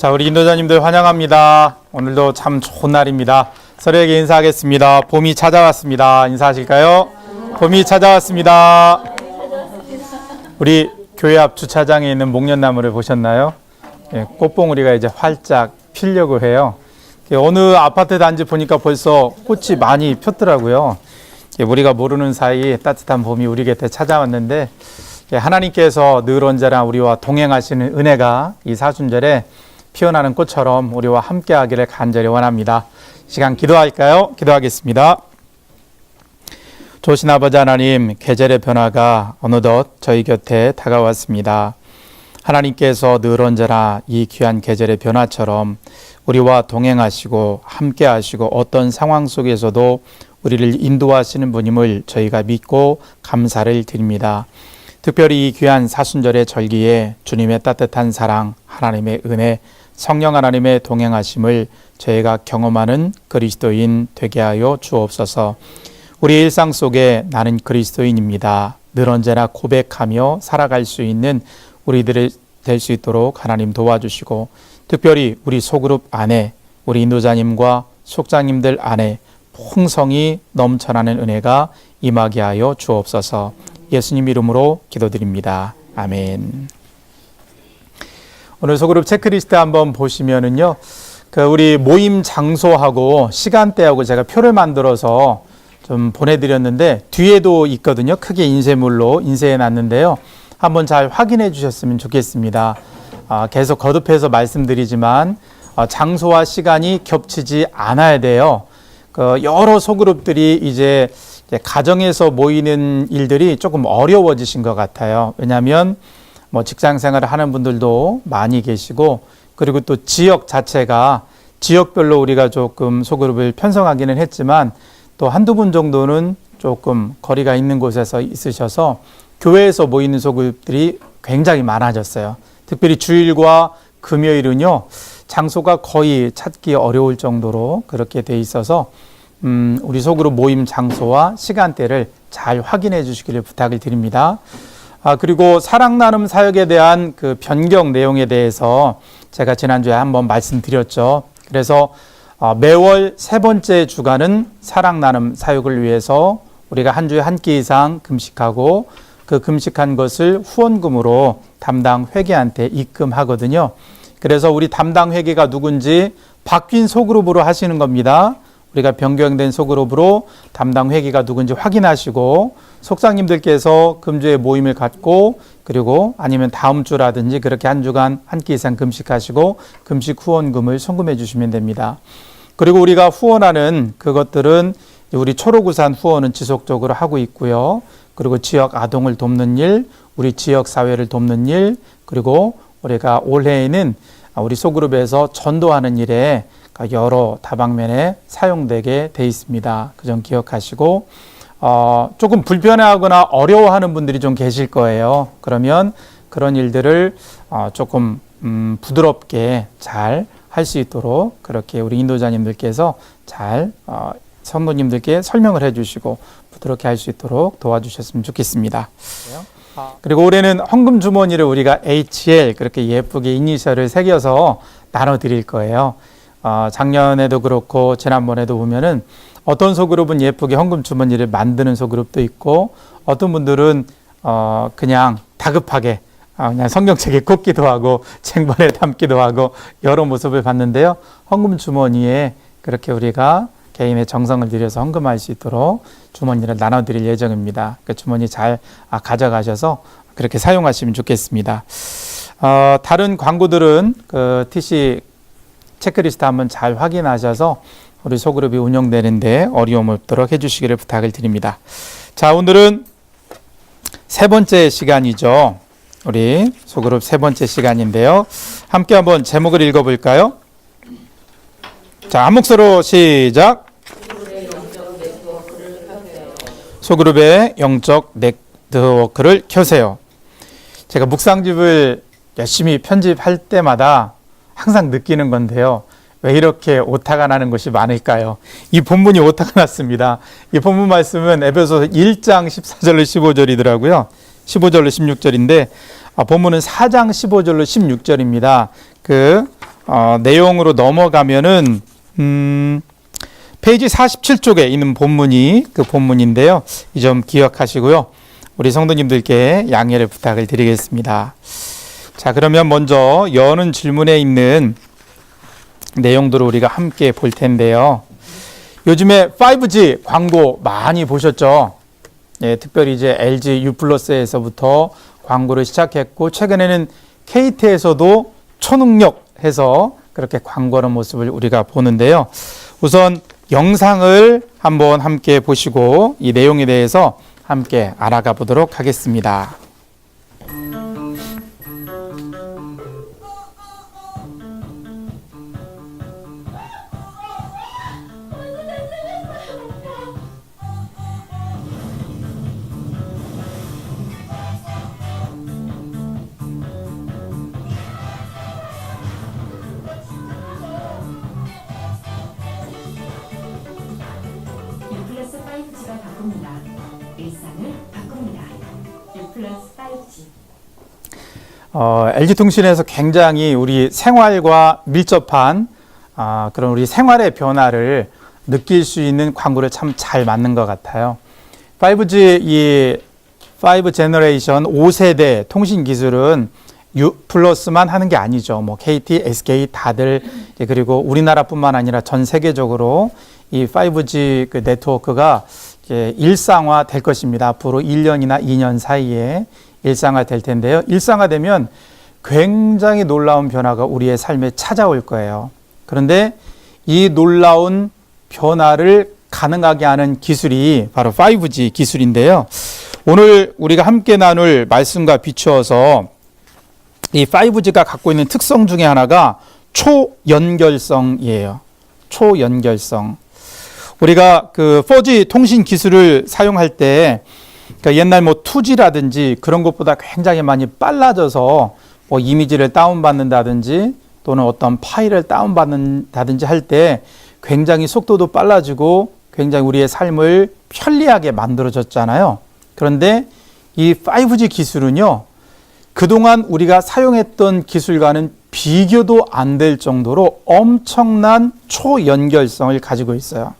자, 우리 인도자님들 환영합니다. 오늘도 참 좋은 날입니다. 서로에게 인사하겠습니다. 봄이 찾아왔습니다. 인사하실까요? 봄이 찾아왔습니다. 우리 교회 앞 주차장에 있는 목련나무를 보셨나요? 예, 꽃봉오리가 이제 활짝 피려고 해요. 어느 아파트 단지 보니까 벌써 꽃이 많이 폈더라고요. 우리가 모르는 사이 따뜻한 봄이 우리 곁에 찾아왔는데, 하나님께서 늘 언제나 우리와 동행하시는 은혜가 이 사순절에 피어나는 꽃처럼 우리와 함께하기를 간절히 원합니다. 시간 기도할까요? 기도하겠습니다. 좋으신 아버지 하나님, 계절의 변화가 어느덧 저희 곁에 다가왔습니다. 하나님께서 늘 언제나 이 귀한 계절의 변화처럼 우리와 동행하시고 함께하시고 어떤 상황 속에서도 우리를 인도하시는 분임을 저희가 믿고 감사를 드립니다. 특별히 이 귀한 사순절의 절기에 주님의 따뜻한 사랑, 하나님의 은혜, 성령 하나님의 동행하심을 저희가 경험하는 그리스도인 되게 하여 주옵소서. 우리 일상 속에 나는 그리스도인입니다. 늘 언제나 고백하며 살아갈 수 있는 우리들이 될 수 있도록 하나님 도와주시고, 특별히 우리 소그룹 안에 우리 인도자님과 속장님들 안에 풍성이 넘쳐나는 은혜가 임하게 하여 주옵소서. 예수님 이름으로 기도드립니다. 아멘. 오늘 소그룹 체크리스트 한번 보시면은요, 우리 모임 장소하고 시간대하고 제가 표를 만들어서 좀 보내드렸는데, 뒤에도 있거든요. 크게 인쇄물로 인쇄해 놨는데요. 한번 잘 확인해 주셨으면 좋겠습니다. 계속 거듭해서 말씀드리지만 장소와 시간이 겹치지 않아야 돼요. 여러 소그룹들이 이제 가정에서 모이는 일들이 조금 어려워지신 것 같아요. 왜냐하면 직장 생활을 하는 분들도 많이 계시고, 그리고 또 지역 자체가 지역별로 우리가 조금 소그룹을 편성하기는 했지만 또 한두 분 정도는 조금 거리가 있는 곳에서 있으셔서 교회에서 모이는 소그룹들이 굉장히 많아졌어요. 특별히 주일과 금요일은요, 장소가 거의 찾기 어려울 정도로 그렇게 돼 있어서 우리 소그룹 모임 장소와 시간대를 잘 확인해 주시기를 부탁을 드립니다. 그리고 사랑 나눔 사역에 대한 그 변경 내용에 대해서 제가 지난주에 한번 말씀드렸죠. 그래서 매월 세 번째 주간은 사랑 나눔 사역을 위해서 우리가 한 주에 한 끼 이상 금식하고, 그 금식한 것을 후원금으로 담당 회계한테 입금하거든요. 그래서 우리 담당 회계가 누군지 바뀐 소그룹으로 하시는 겁니다. 우리가 변경된 소그룹으로 담당 회계가 누군지 확인하시고, 속장님들께서 금주에 모임을 갖고, 그리고 아니면 다음 주라든지 그렇게 한 주간 한 끼 이상 금식하시고 금식 후원금을 송금해 주시면 됩니다. 그리고 우리가 후원하는 그것들은 우리 초록우산 후원은 지속적으로 하고 있고요. 그리고 지역 아동을 돕는 일, 우리 지역 사회를 돕는 일, 그리고 우리가 올해에는 우리 소그룹에서 전도하는 일에 여러 다방면에 사용되게 돼 있습니다. 그 점 기억하시고, 조금 불편해하거나 어려워하는 분들이 좀 계실 거예요. 그러면 그런 일들을 조금 부드럽게 잘 할 수 있도록 그렇게 우리 인도자님들께서 잘 성도님들께 설명을 해주시고 부드럽게 할 수 있도록 도와주셨으면 좋겠습니다. 그리고 올해는 헌금 주머니를 우리가 HL 그렇게 예쁘게 이니셜을 새겨서 나눠드릴 거예요. 작년에도 그렇고 지난번에도 보면은 어떤 소그룹은 예쁘게 헌금 주머니를 만드는 소그룹도 있고, 어떤 분들은 그냥 다급하게 그냥 성경책에 꽂기도 하고 쟁반에 담기도 하고 여러 모습을 봤는데요. 헌금 주머니에 그렇게 우리가 개인의 정성을 들여서 헌금할 수 있도록 주머니를 나눠드릴 예정입니다. 그 주머니 잘 가져가셔서 그렇게 사용하시면 좋겠습니다. 다른 광고들은 그 TC 체크리스트 한번 잘 확인하셔서 우리 소그룹이 운영되는데 어려움 없도록 해주시기를 부탁을 드립니다. 자, 오늘은 세 번째 시간이죠. 우리 소그룹 세 번째 시간인데요. 함께 한번 제목을 읽어볼까요? 자, 한 목소리로 시작. 소그룹의 영적 네트워크를 켜세요. 제가 묵상집을 열심히 편집할 때마다 항상 느끼는 건데요. 왜 이렇게 오타가 나는 것이 많을까요? 이 본문이 오타가 났습니다. 이 본문 말씀은 에베소서 1장 14절로 15절이더라고요. 15절로 16절인데 본문은 4장 15절로 16절입니다. 내용으로 넘어가면은 페이지 47쪽에 있는 본문이 그 본문인데요. 이 점 기억하시고요. 우리 성도님들께 양해를 부탁을 드리겠습니다. 자, 그러면 먼저 여는 질문에 있는 내용들을 우리가 함께 볼 텐데요. 요즘에 5G 광고 많이 보셨죠? 예, 특별히 이제 LG U+에서부터 광고를 시작했고, 최근에는 KT에서도 초능력 해서 그렇게 광고하는 모습을 우리가 보는데요. 우선 영상을 한번 함께 보시고 이 내용에 대해서 함께 알아가 보도록 하겠습니다. U+5G가 바꿉니다. 일상을 바꿉니다. U+5G. LG통신에서 굉장히 우리 생활과 밀접한 그런 우리 생활의 변화를 느낄 수 있는 광고를 참 잘 맞는 것 같아요. 5G, 이 5 제너레이션 5세대 통신 기술은 U+만 하는 게 아니죠. 뭐 KT, SK 다들, 그리고 우리나라뿐만 아니라 전 세계적으로 이 5G 그 네트워크가 이제 일상화 될 것입니다. 앞으로 1년이나 2년 사이에 일상화 될 텐데요. 일상화되면 굉장히 놀라운 변화가 우리의 삶에 찾아올 거예요. 그런데 이 놀라운 변화를 가능하게 하는 기술이 바로 5G 기술인데요. 오늘 우리가 함께 나눌 말씀과 비추어서 이 5G가 갖고 있는 특성 중에 하나가 초연결성이에요. 초연결성. 우리가 그 4G 통신 기술을 사용할 때 그러니까 옛날 뭐 2G라든지 그런 것보다 굉장히 많이 빨라져서 뭐 이미지를 다운받는다든지 또는 어떤 파일을 다운받는다든지 할 때 굉장히 속도도 빨라지고 굉장히 우리의 삶을 편리하게 만들어졌잖아요. 그런데 이 5G 기술은요, 그동안 우리가 사용했던 기술과는 비교도 안 될 정도로 엄청난 초연결성을 가지고 있어요.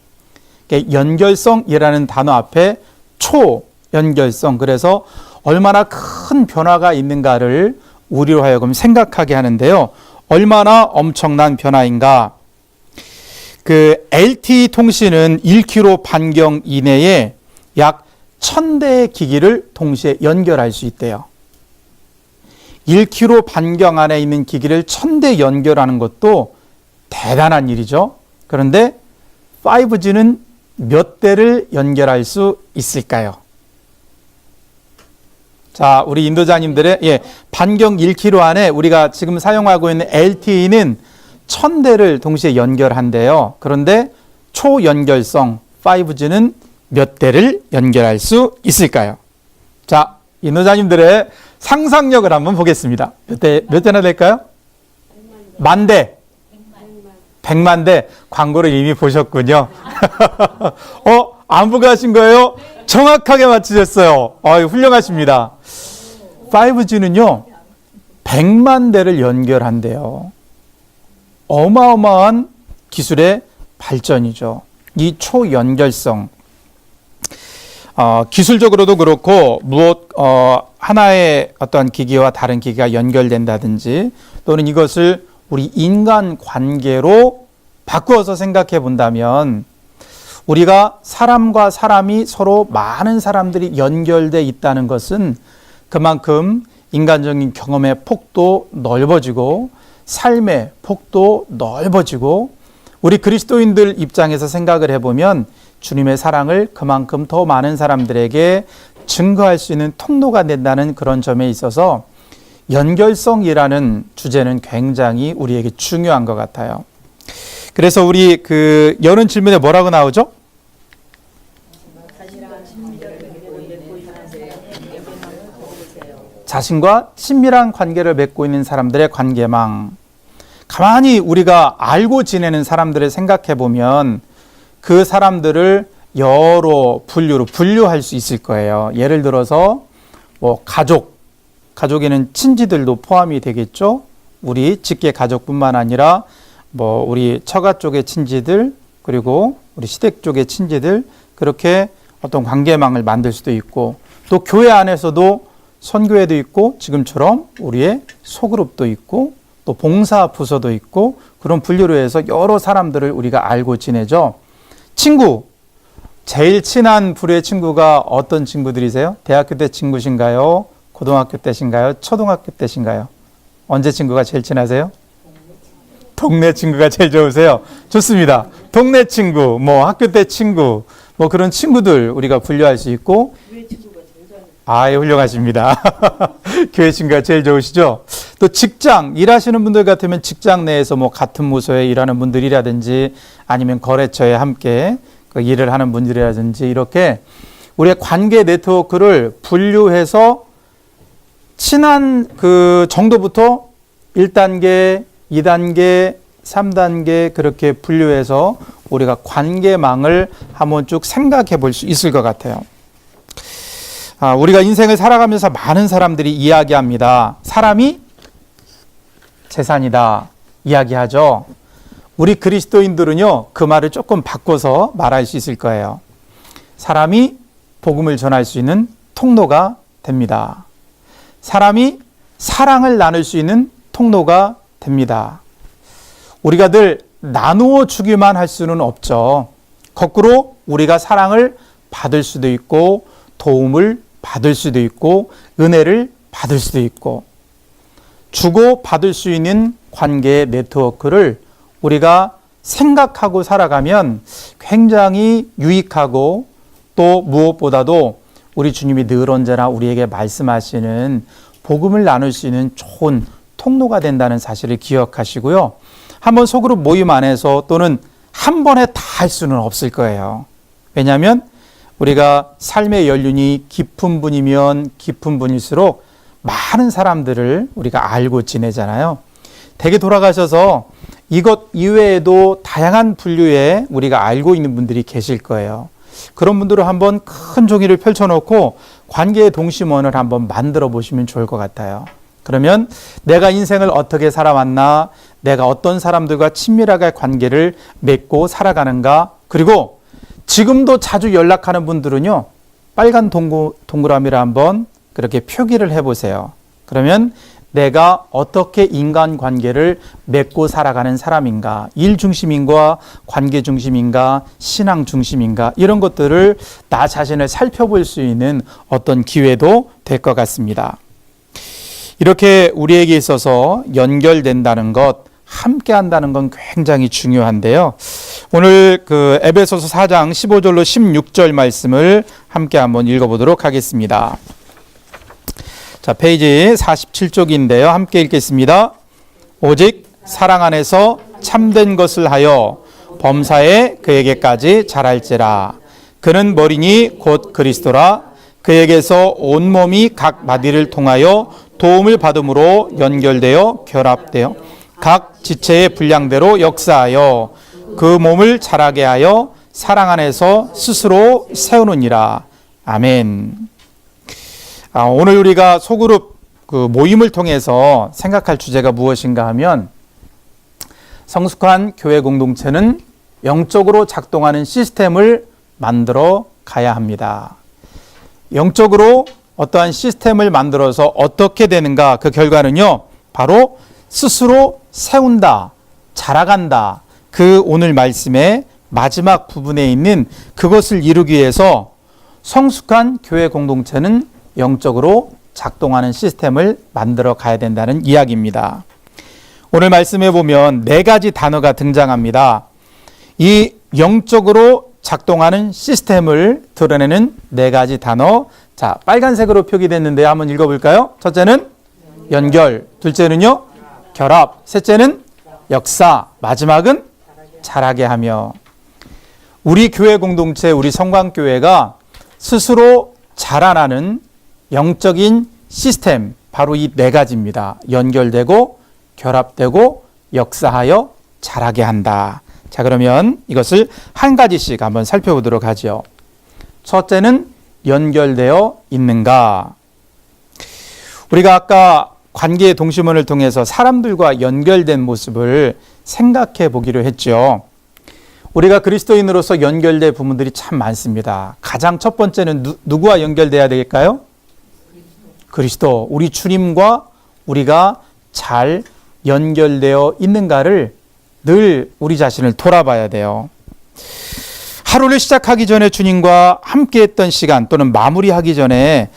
연결성이라는 단어 앞에 초연결성, 그래서 얼마나 큰 변화가 있는가를 우리로 하여금 생각하게 하는데요. 얼마나 엄청난 변화인가. 그 LTE 통신은 1km 반경 이내에 약 1000대의 기기를 동시에 연결할 수 있대요. 1km 반경 안에 있는 기기를 1000대 연결하는 것도 대단한 일이죠. 그런데 5G는 몇 대를 연결할 수 있을까요? 자, 우리 인도자님들의 반경 1km 안에 우리가 지금 사용하고 있는 LTE는 1000대를 동시에 연결한대요. 그런데 초연결성 5G는 몇 대를 연결할 수 있을까요? 자, 인도자님들의 상상력을 한번 보겠습니다. 몇 대나 될까요? 10,000대. 100만 대. 광고를 이미 보셨군요. 안부가 하신 거예요? 정확하게 맞추셨어요. 훌륭하십니다. 5G는요, 100만 대를 연결한대요. 어마어마한 기술의 발전이죠. 이 초연결성. 기술적으로도 그렇고, 하나의 어떤 기기와 다른 기기가 연결된다든지, 또는 이것을 우리 인간 관계로 바꾸어서 생각해 본다면, 우리가 사람과 사람이 서로 많은 사람들이 연결돼 있다는 것은 그만큼 인간적인 경험의 폭도 넓어지고 삶의 폭도 넓어지고 우리 그리스도인들 입장에서 생각을 해보면 주님의 사랑을 그만큼 더 많은 사람들에게 증거할 수 있는 통로가 된다는 그런 점에 있어서 연결성이라는 주제는 굉장히 우리에게 중요한 것 같아요. 그래서 우리 그 여는 질문에 뭐라고 나오죠? 자신과 친밀한 관계를 맺고 있는 사람들의 관계망. 가만히 우리가 알고 지내는 사람들을 생각해 보면 그 사람들을 여러 분류로 분류할 수 있을 거예요. 예를 들어서 뭐 가족에는 친지들도 포함이 되겠죠. 우리 직계 가족뿐만 아니라 뭐 우리 처가 쪽의 친지들 그리고 우리 시댁 쪽의 친지들 그렇게 어떤 관계망을 만들 수도 있고 또 교회 안에서도 선교회도 있고 지금처럼 우리의 소그룹도 있고 또 봉사 부서도 있고 그런 분류로 해서 여러 사람들을 우리가 알고 지내죠. 친구, 제일 친한 부류의 친구가 어떤 친구들이세요? 대학교 때 친구신가요? 고등학교 때신가요? 초등학교 때신가요? 언제 친구가 제일 친하세요? 동네 친구가 제일 좋으세요? 좋습니다. 동네 친구, 뭐 학교 때 친구, 뭐 그런 친구들 우리가 분류할 수 있고 교회 친구가 제일 좋아요. 아, 훌륭하십니다. 교회 친구가 제일 좋으시죠? 또 직장, 일하시는 분들 같으면 직장 내에서 뭐 같은 부서에 일하는 분들이라든지 아니면 거래처에 함께 그 일을 하는 분들이라든지 이렇게 우리의 관계 네트워크를 분류해서 친한 그 정도부터 1단계, 2단계, 3단계 그렇게 분류해서 우리가 관계망을 한번 쭉 생각해 볼 수 있을 것 같아요. 우리가 인생을 살아가면서 많은 사람들이 이야기합니다. 사람이 재산이다 이야기하죠. 우리 그리스도인들은요, 그 말을 조금 바꿔서 말할 수 있을 거예요. 사람이 복음을 전할 수 있는 통로가 됩니다. 사람이 사랑을 나눌 수 있는 통로가 됩니다. 우리가 늘 나누어 주기만 할 수는 없죠. 거꾸로 우리가 사랑을 받을 수도 있고 도움을 받을 수도 있고 은혜를 받을 수도 있고 주고 받을 수 있는 관계의 네트워크를 우리가 생각하고 살아가면 굉장히 유익하고 또 무엇보다도 우리 주님이 늘 언제나 우리에게 말씀하시는 복음을 나눌 수 있는 좋은 통로가 된다는 사실을 기억하시고요. 한번 소그룹 모임 안에서 또는 한 번에 다 할 수는 없을 거예요. 왜냐하면 우리가 삶의 연륜이 깊은 분이면 깊은 분일수록 많은 사람들을 우리가 알고 지내잖아요. 댁에 돌아가셔서 이것 이외에도 다양한 분류의 우리가 알고 있는 분들이 계실 거예요. 그런 분들을 한번 큰 종이를 펼쳐놓고 관계의 동심원을 한번 만들어 보시면 좋을 것 같아요. 그러면 내가 인생을 어떻게 살아왔나, 내가 어떤 사람들과 친밀하게 관계를 맺고 살아가는가, 그리고 지금도 자주 연락하는 분들은요, 빨간 동그라미를 한번 그렇게 표기를 해보세요. 그러면 내가 어떻게 인간관계를 맺고 살아가는 사람인가, 일 중심인가, 관계 중심인가, 신앙 중심인가, 이런 것들을 나 자신을 살펴볼 수 있는 어떤 기회도 될 것 같습니다. 이렇게 우리에게 있어서 연결된다는 것, 함께 한다는 건 굉장히 중요한데요. 오늘 그 에베소서 4장 15절로 16절 말씀을 함께 한번 읽어보도록 하겠습니다. 자, 페이지 47쪽인데요. 함께 읽겠습니다. 오직 사랑 안에서 참된 것을 하여 범사에 그에게까지 자랄지라. 그는 머리니 곧 그리스도라. 그에게서 온몸이 각 마디를 통하여 도움을 받음으로 연결되어 결합되어 각 지체의 분량대로 역사하여 그 몸을 자라게 하여 사랑 안에서 스스로 세우느니라. 아멘. 오늘 우리가 소그룹 그 모임을 통해서 생각할 주제가 무엇인가 하면 성숙한 교회 공동체는 영적으로 작동하는 시스템을 만들어 가야 합니다. 영적으로 어떠한 시스템을 만들어서 어떻게 되는가, 그 결과는요, 바로 스스로 세운다, 자라간다. 그 오늘 말씀의 마지막 부분에 있는 그것을 이루기 위해서 성숙한 교회 공동체는 영적으로 작동하는 시스템을 만들어 가야 된다는 이야기입니다. 오늘 말씀해 보면 4가지 단어가 등장합니다. 이 영적으로 작동하는 시스템을 드러내는 4가지 단어. 자, 빨간색으로 표기됐는데 한번 읽어볼까요? 첫째는 연결, 둘째는요 결합, 셋째는 역사, 마지막은 자라게 하며. 우리 교회 공동체, 우리 성광교회가 스스로 자라나는 영적인 시스템, 바로 이 4가지입니다. 연결되고 결합되고 역사하여 자라게 한다. 자, 그러면 이것을 한 가지씩 한번 살펴보도록 하죠. 첫째는 연결되어 있는가. 우리가 아까 관계의 동심원을 통해서 사람들과 연결된 모습을 생각해 보기로 했죠. 우리가 그리스도인으로서 연결될 부분들이 참 많습니다. 가장 첫 번째는 누구와 연결돼야 될까요? 그리스도, 우리 주님과 우리가 잘 연결되어 있는가를 늘 우리 자신을 돌아봐야 돼요. 하루를 시작하기 전에 주님과 함께했던 시간 또는 마무리하기 전에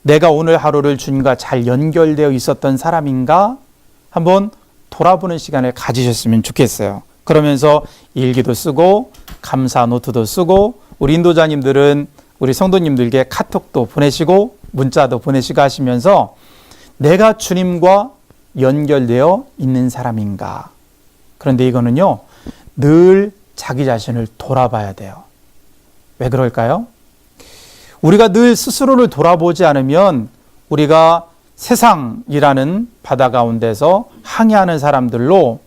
내가 오늘 하루를 주님과 잘 연결되어 있었던 사람인가 한번 돌아보는 시간을 가지셨으면 좋겠어요. 그러면서 일기도 쓰고 감사 노트도 쓰고 우리 인도자님들은 우리 성도님들에게 카톡도 보내시고 문자도 보내시고 하시면서 내가 주님과 연결되어 있는 사람인가. 그런데 이거는요, 늘 자기 자신을 돌아봐야 돼요. 왜 그럴까요? 우리가 늘 스스로를 돌아보지 않으면 우리가 세상이라는 바다 가운데서 항해하는 사람들로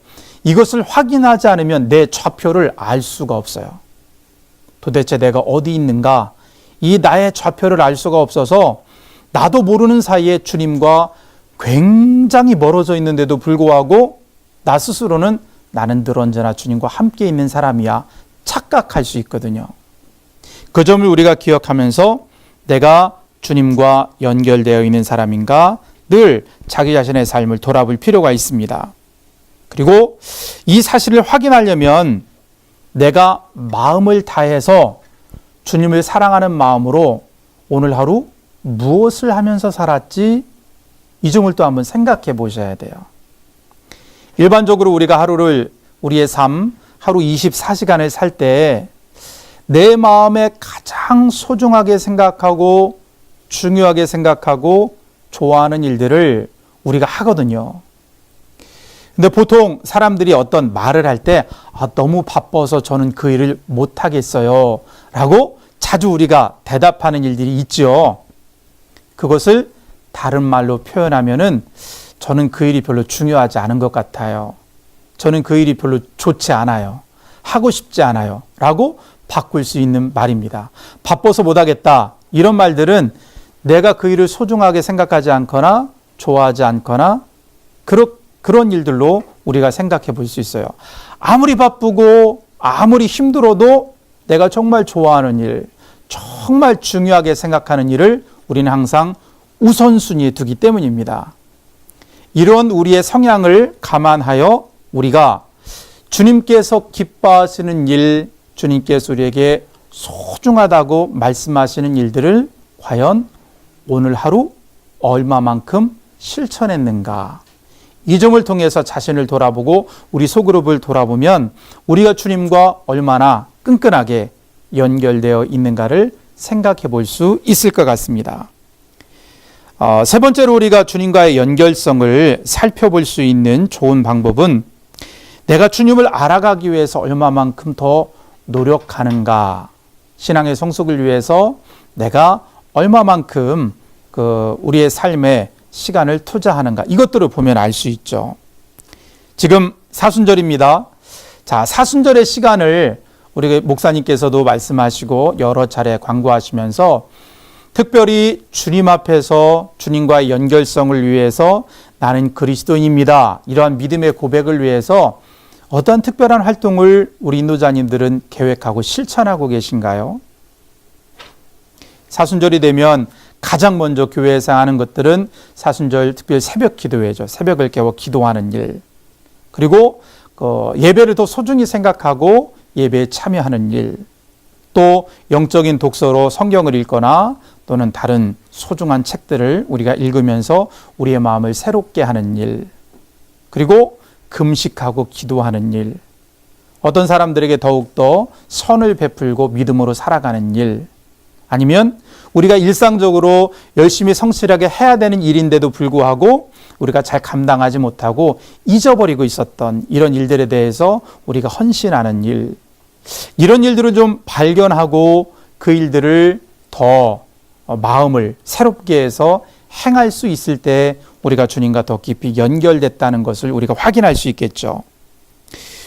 이것을 확인하지 않으면 내 좌표를 알 수가 없어요. 도대체 내가 어디 있는가? 이 나의 좌표를 알 수가 없어서 나도 모르는 사이에 주님과 굉장히 멀어져 있는데도 불구하고 나 스스로는 나는 늘 언제나 주님과 함께 있는 사람이야 착각할 수 있거든요. 그 점을 우리가 기억하면서 내가 주님과 연결되어 있는 사람인가 늘 자기 자신의 삶을 돌아볼 필요가 있습니다. 그리고 이 사실을 확인하려면 내가 마음을 다해서 주님을 사랑하는 마음으로 오늘 하루 무엇을 하면서 살았지? 이 점을 또 한번 생각해 보셔야 돼요. 일반적으로 우리가 하루를 우리의 삶 하루 24시간을 살 때 내 마음에 가장 소중하게 생각하고 중요하게 생각하고 좋아하는 일들을 우리가 하거든요. 근데 보통 사람들이 어떤 말을 할 때 너무 바빠서 저는 그 일을 못 하겠어요 라고 자주 우리가 대답하는 일들이 있죠. 그것을 다른 말로 표현하면은 저는 그 일이 별로 중요하지 않은 것 같아요. 저는 그 일이 별로 좋지 않아요. 하고 싶지 않아요. 라고 바꿀 수 있는 말입니다. 바빠서 못하겠다. 이런 말들은 내가 그 일을 소중하게 생각하지 않거나 좋아하지 않거나 그런 일들로 우리가 생각해 볼 수 있어요. 아무리 바쁘고 아무리 힘들어도 내가 정말 좋아하는 일, 정말 중요하게 생각하는 일을 우리는 항상 우선순위에 두기 때문입니다. 이런 우리의 성향을 감안하여 우리가 주님께서 기뻐하시는 일, 주님께서 우리에게 소중하다고 말씀하시는 일들을 과연 오늘 하루 얼마만큼 실천했는가. 이 점을 통해서 자신을 돌아보고 우리 소그룹을 돌아보면 우리가 주님과 얼마나 끈끈하게 연결되어 있는가를 생각해 볼 수 있을 것 같습니다. 세 번째로 우리가 주님과의 연결성을 살펴볼 수 있는 좋은 방법은 내가 주님을 알아가기 위해서 얼마만큼 더 노력하는가, 신앙의 성숙을 위해서 내가 얼마만큼 우리의 삶에 시간을 투자하는가, 이것들을 보면 알 수 있죠. 지금 사순절입니다. 자, 사순절의 시간을 우리 목사님께서도 말씀하시고 여러 차례 광고하시면서 특별히 주님 앞에서 주님과의 연결성을 위해서 나는 그리스도인입니다. 이러한 믿음의 고백을 위해서 어떤 특별한 활동을 우리 인도자님들은 계획하고 실천하고 계신가요? 사순절이 되면 가장 먼저 교회에서 하는 것들은 사순절 특별 새벽 기도회죠. 새벽을 깨워 기도하는 일. 그리고 예배를 더 소중히 생각하고 예배에 참여하는 일. 또 영적인 독서로 성경을 읽거나 또는 다른 소중한 책들을 우리가 읽으면서 우리의 마음을 새롭게 하는 일. 그리고 금식하고 기도하는 일. 어떤 사람들에게 더욱더 선을 베풀고 믿음으로 살아가는 일. 아니면 우리가 일상적으로 열심히 성실하게 해야 되는 일인데도 불구하고 우리가 잘 감당하지 못하고 잊어버리고 있었던 이런 일들에 대해서 우리가 헌신하는 일. 이런 일들을 좀 발견하고 그 일들을 더 마음을 새롭게 해서 행할 수 있을 때 우리가 주님과 더 깊이 연결됐다는 것을 우리가 확인할 수 있겠죠.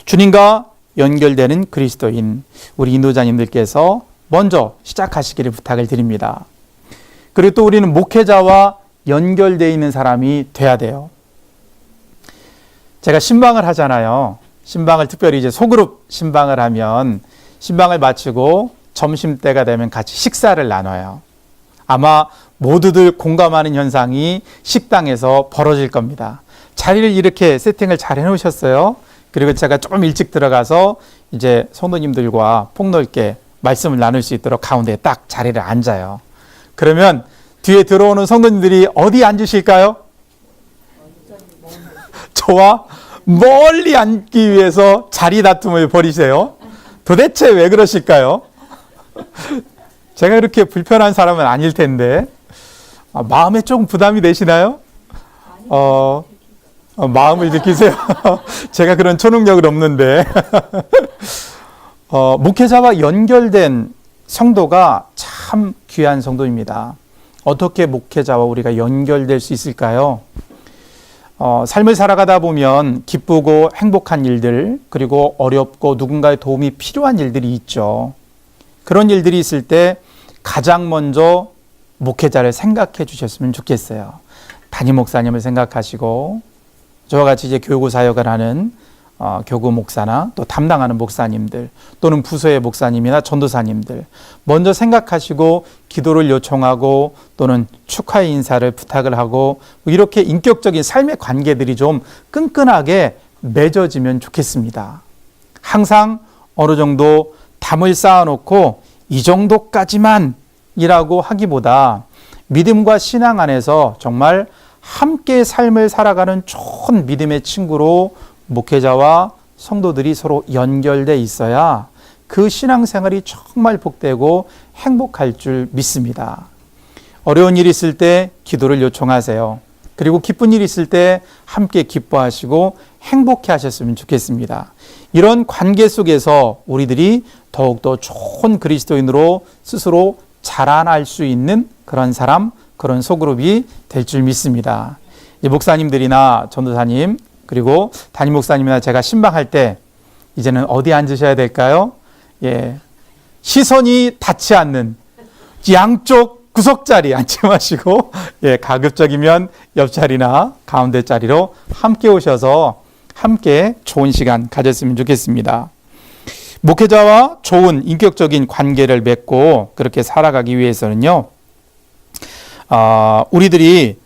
주님과 연결되는 그리스도인, 우리 인도자님들께서 먼저 시작하시기를 부탁을 드립니다. 그리고 또 우리는 목회자와 연결되어 있는 사람이 돼야 돼요. 제가 신방을 하잖아요. 신방을 특별히 이제 소그룹 신방을 하면 신방을 마치고 점심때가 되면 같이 식사를 나눠요. 아마 모두들 공감하는 현상이 식당에서 벌어질 겁니다. 자리를 이렇게 세팅을 잘 해놓으셨어요. 그리고 제가 조금 일찍 들어가서 이제 성도님들과 폭넓게 말씀을 나눌 수 있도록 가운데에 딱 자리를 앉아요. 그러면 뒤에 들어오는 성도님들이 어디 앉으실까요? 저와 멀리 앉기 위해서 자리 다툼을 벌이세요. 도대체 왜 그러실까요? 제가 이렇게 불편한 사람은 아닐 텐데 마음에 조금 부담이 되시나요? 마음을 느끼세요. 제가 그런 초능력은 없는데 목회자와 연결된 성도가 참 귀한 성도입니다. 어떻게 목회자와 우리가 연결될 수 있을까요? 삶을 살아가다 보면 기쁘고 행복한 일들, 그리고 어렵고 누군가의 도움이 필요한 일들이 있죠. 그런 일들이 있을 때 가장 먼저 목회자를 생각해 주셨으면 좋겠어요. 담임 목사님을 생각하시고 저와 같이 이제 교구 사역을 하는 교구 목사나 또 담당하는 목사님들 또는 부서의 목사님이나 전도사님들 먼저 생각하시고 기도를 요청하고 또는 축하의 인사를 부탁을 하고 이렇게 인격적인 삶의 관계들이 좀 끈끈하게 맺어지면 좋겠습니다. 항상 어느 정도 담을 쌓아놓고 이 정도까지만 이라고 하기보다 믿음과 신앙 안에서 정말 함께 삶을 살아가는 좋은 믿음의 친구로 목회자와 성도들이 서로 연결돼 있어야 그 신앙생활이 정말 복되고 행복할 줄 믿습니다. 어려운 일이 있을 때 기도를 요청하세요. 그리고 기쁜 일이 있을 때 함께 기뻐하시고 행복해 하셨으면 좋겠습니다. 이런 관계 속에서 우리들이 더욱더 좋은 그리스도인으로 스스로 자라날 수 있는 그런 사람, 그런 소그룹이 될 줄 믿습니다. 목사님들이나 전도사님 그리고 담임 목사님이나 제가 신방할 때 이제는 어디 앉으셔야 될까요? 시선이 닿지 않는 양쪽 구석자리 앉지 마시고 가급적이면 옆자리나 가운데 자리로 함께 오셔서 함께 좋은 시간 가졌으면 좋겠습니다. 목회자와 좋은 인격적인 관계를 맺고 그렇게 살아가기 위해서는요, 우리들이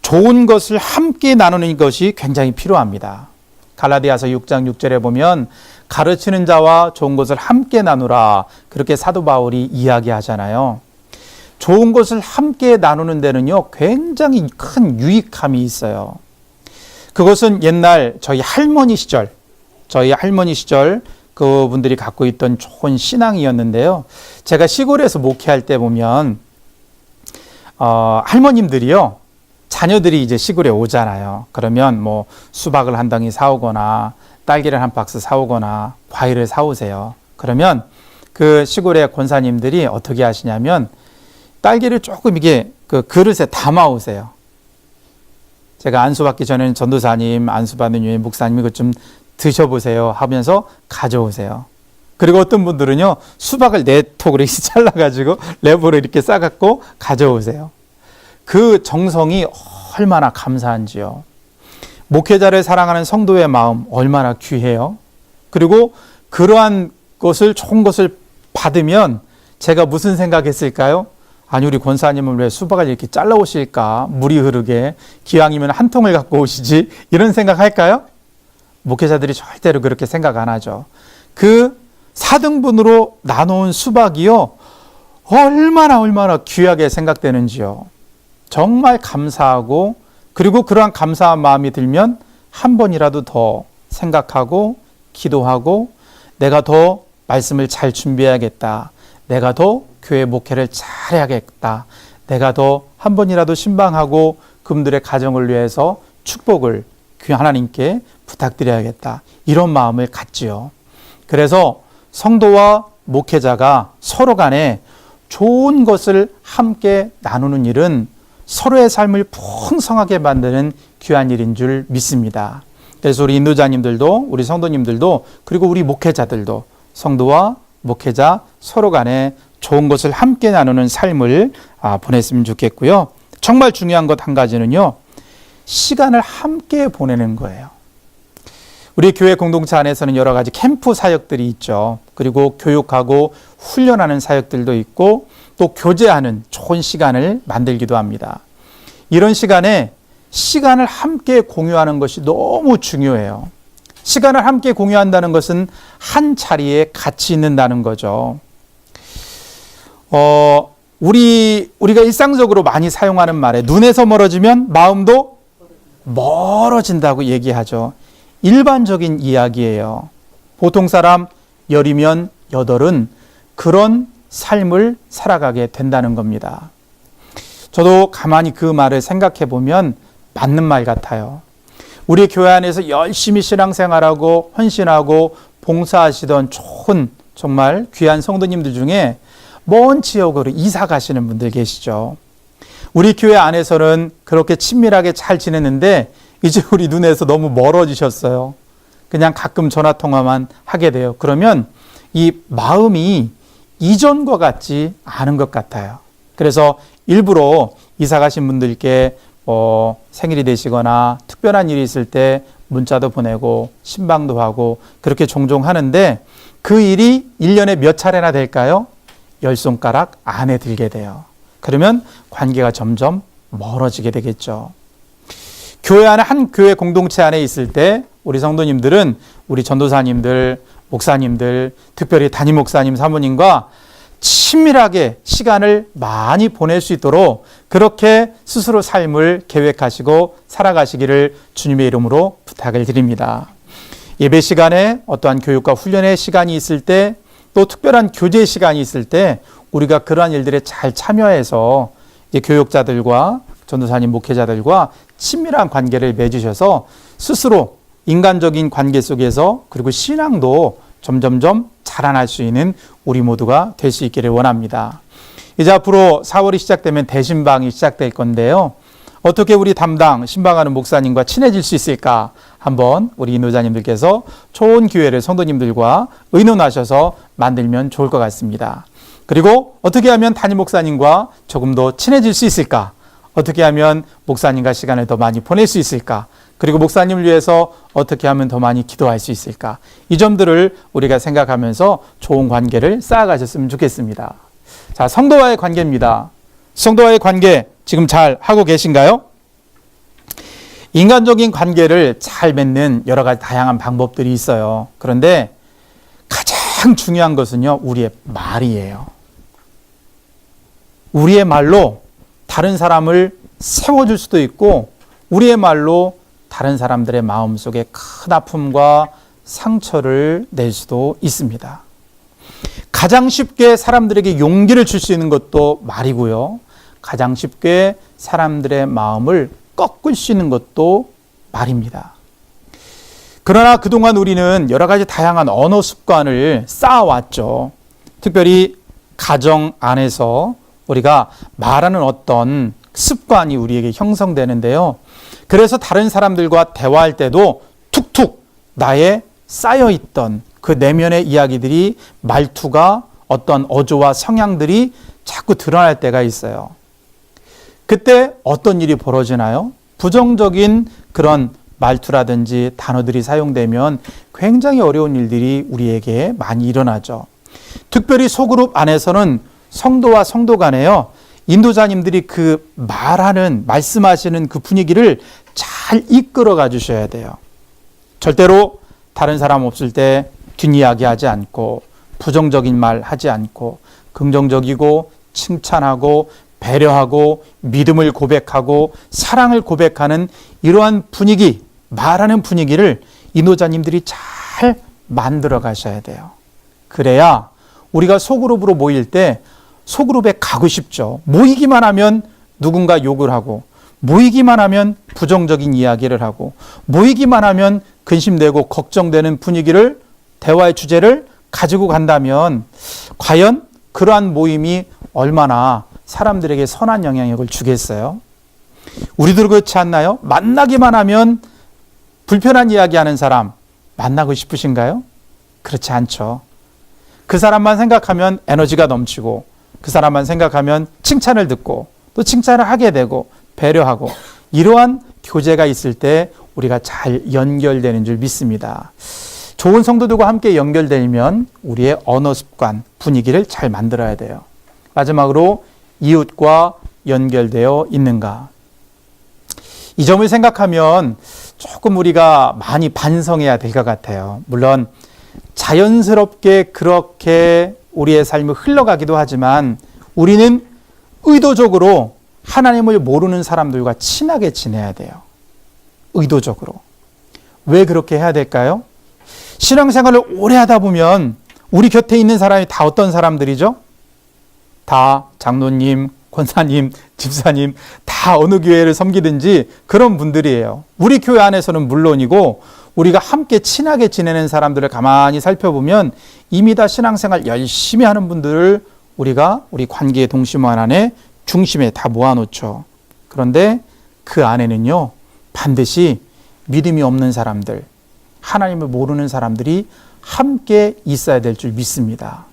좋은 것을 함께 나누는 것이 굉장히 필요합니다. 갈라디아서 6장 6절에 보면 가르치는 자와 좋은 것을 함께 나누라 그렇게 사도 바울이 이야기하잖아요. 좋은 것을 함께 나누는 데는요 굉장히 큰 유익함이 있어요. 그것은 옛날 저희 할머니 시절 그분들이 갖고 있던 좋은 신앙이었는데요. 제가 시골에서 목회할 때 보면 할머님들이요 자녀들이 이제 시골에 오잖아요. 그러면 뭐 수박을 한 덩이 사오거나 딸기를 한 박스 사오거나 과일을 사오세요. 그러면 그 시골의 권사님들이 어떻게 하시냐면 딸기를 조금 이게 그 그릇에 담아 오세요. 제가 안수받기 전에는 전도사님, 안수받는 유엔 목사님 이것 좀 드셔보세요 하면서 가져오세요. 그리고 어떤 분들은요 수박을 4톡으로 이렇게 잘라가지고 랩으로 이렇게 싸갖고 가져오세요. 그 정성이 얼마나 감사한지요. 목회자를 사랑하는 성도의 마음 얼마나 귀해요. 그리고 그러한 것을 좋은 것을 받으면 제가 무슨 생각했을까요? 아니 우리 권사님은 왜 수박을 이렇게 잘라 오실까? 물이 흐르게 기왕이면 한 통을 갖고 오시지 이런 생각할까요? 목회자들이 절대로 그렇게 생각 안 하죠. 그 4등분으로 나눠온 수박이요 얼마나 귀하게 생각되는지요. 정말 감사하고 그리고 그러한 감사한 마음이 들면 한 번이라도 더 생각하고 기도하고 내가 더 말씀을 잘 준비해야겠다. 내가 더 교회 목회를 잘해야겠다. 내가 더 한 번이라도 신방하고 그분들의 가정을 위해서 축복을 하나님께 부탁드려야겠다. 이런 마음을 갖지요. 그래서 성도와 목회자가 서로 간에 좋은 것을 함께 나누는 일은 서로의 삶을 풍성하게 만드는 귀한 일인 줄 믿습니다. 그래서 우리 인도자님들도 우리 성도님들도 그리고 우리 목회자들도 성도와 목회자 서로 간에 좋은 것을 함께 나누는 삶을 보냈으면 좋겠고요. 정말 중요한 것 한 가지는요, 시간을 함께 보내는 거예요. 우리 교회 공동체 안에서는 여러 가지 캠프 사역들이 있죠. 그리고 교육하고 훈련하는 사역들도 있고 또 교제하는 좋은 시간을 만들기도 합니다. 이런 시간에 시간을 함께 공유하는 것이 너무 중요해요. 시간을 함께 공유한다는 것은 한 자리에 같이 있는다는 거죠. 우리가 일상적으로 많이 사용하는 말에 눈에서 멀어지면 마음도 멀어진다고 얘기하죠. 일반적인 이야기예요. 보통 사람 10이면 8은 그런 삶을 살아가게 된다는 겁니다. 저도 가만히 그 말을 생각해 보면 맞는 말 같아요. 우리 교회 안에서 열심히 신앙생활하고 헌신하고 봉사하시던 좋은 정말 귀한 성도님들 중에 먼 지역으로 이사 가시는 분들 계시죠. 우리 교회 안에서는 그렇게 친밀하게 잘 지냈는데 이제 우리 눈에서 너무 멀어지셨어요. 그냥 가끔 전화통화만 하게 돼요. 그러면 이 마음이 이전과 같지 않은 것 같아요. 그래서 일부러 이사 가신 분들께 생일이 되시거나 특별한 일이 있을 때 문자도 보내고 신방도 하고 그렇게 종종 하는데 그 일이 1년에 몇 차례나 될까요? 10손가락 안에 들게 돼요. 그러면 관계가 점점 멀어지게 되겠죠. 교회 안에 한 교회 공동체 안에 있을 때 우리 성도님들은 우리 전도사님들, 목사님들, 특별히 담임 목사님, 사모님과 친밀하게 시간을 많이 보낼 수 있도록 그렇게 스스로 삶을 계획하시고 살아가시기를 주님의 이름으로 부탁을 드립니다. 예배 시간에 어떠한 교육과 훈련의 시간이 있을 때 또 특별한 교제 시간이 있을 때 우리가 그러한 일들에 잘 참여해서 이제 교육자들과 전도사님, 목회자들과 친밀한 관계를 맺으셔서 스스로 인간적인 관계 속에서 그리고 신앙도 점점점 자라날 수 있는 우리 모두가 될 수 있기를 원합니다. 이제 앞으로 4월이 시작되면 대신방이 시작될 건데요. 어떻게 우리 담당 신방하는 목사님과 친해질 수 있을까? 한번 우리 인도자님들께서 좋은 기회를 성도님들과 의논하셔서 만들면 좋을 것 같습니다. 그리고 어떻게 하면 담임 목사님과 조금 더 친해질 수 있을까? 어떻게 하면 목사님과 시간을 더 많이 보낼 수 있을까? 그리고 목사님을 위해서 어떻게 하면 더 많이 기도할 수 있을까? 이 점들을 우리가 생각하면서 좋은 관계를 쌓아가셨으면 좋겠습니다. 자, 성도와의 관계입니다. 성도와의 관계 지금 잘 하고 계신가요? 인간적인 관계를 잘 맺는 여러 가지 다양한 방법들이 있어요. 그런데 가장 중요한 것은요, 우리의 말이에요. 우리의 말로 다른 사람을 세워줄 수도 있고 우리의 말로 다른 사람들의 마음속에 큰 아픔과 상처를 낼 수도 있습니다. 가장 쉽게 사람들에게 용기를 줄 수 있는 것도 말이고요. 가장 쉽게 사람들의 마음을 꺾을 수 있는 것도 말입니다. 그러나 그동안 우리는 여러 가지 다양한 언어 습관을 쌓아왔죠. 특별히 가정 안에서 우리가 말하는 어떤 습관이 우리에게 형성되는데요. 그래서 다른 사람들과 대화할 때도 툭툭 나의 쌓여있던 그 내면의 이야기들이 말투가 어떤 어조와 성향들이 자꾸 드러날 때가 있어요. 그때 어떤 일이 벌어지나요? 부정적인 그런 말투라든지 단어들이 사용되면 굉장히 어려운 일들이 우리에게 많이 일어나죠. 특별히 소그룹 안에서는 성도와 성도 간에요. 인도자님들이 그 말씀하시는 그 분위기를 잘 이끌어 가 주셔야 돼요. 절대로 다른 사람 없을 때 뒷이야기하지 않고 부정적인 말 하지 않고 긍정적이고 칭찬하고 배려하고 믿음을 고백하고 사랑을 고백하는 이러한 분위기, 말하는 분위기를 인도자님들이 잘 만들어 가셔야 돼요. 그래야 우리가 소그룹으로 모일 때 소그룹에 가고 싶죠. 모이기만 하면 누군가 욕을 하고 모이기만 하면 부정적인 이야기를 하고 모이기만 하면 근심되고 걱정되는 분위기를 대화의 주제를 가지고 간다면 과연 그러한 모임이 얼마나 사람들에게 선한 영향력을 주겠어요? 우리들 그렇지 않나요? 만나기만 하면 불편한 이야기하는 사람 만나고 싶으신가요? 그렇지 않죠. 그 사람만 생각하면 에너지가 넘치고 그 사람만 생각하면 칭찬을 듣고 또 칭찬을 하게 되고 배려하고 이러한 교제가 있을 때 우리가 잘 연결되는 줄 믿습니다. 좋은 성도들과 함께 연결되면 우리의 언어 습관, 분위기를 잘 만들어야 돼요. 마지막으로 이웃과 연결되어 있는가? 이 점을 생각하면 조금 우리가 많이 반성해야 될 것 같아요. 물론 자연스럽게 그렇게 우리의 삶이 흘러가기도 하지만 우리는 의도적으로 하나님을 모르는 사람들과 친하게 지내야 돼요. 의도적으로. 왜 그렇게 해야 될까요? 신앙생활을 오래 하다 보면 우리 곁에 있는 사람이 다 어떤 사람들이죠? 다 장로님, 권사님, 집사님, 다 어느 교회를 섬기든지 그런 분들이에요. 우리 교회 안에서는 물론이고 우리가 함께 친하게 지내는 사람들을 가만히 살펴보면 이미 다 신앙생활 열심히 하는 분들을 우리가 우리 관계의 동심원 안에 중심에 다 모아놓죠. 그런데 그 안에는요, 반드시 믿음이 없는 사람들, 하나님을 모르는 사람들이 함께 있어야 될 줄 믿습니다.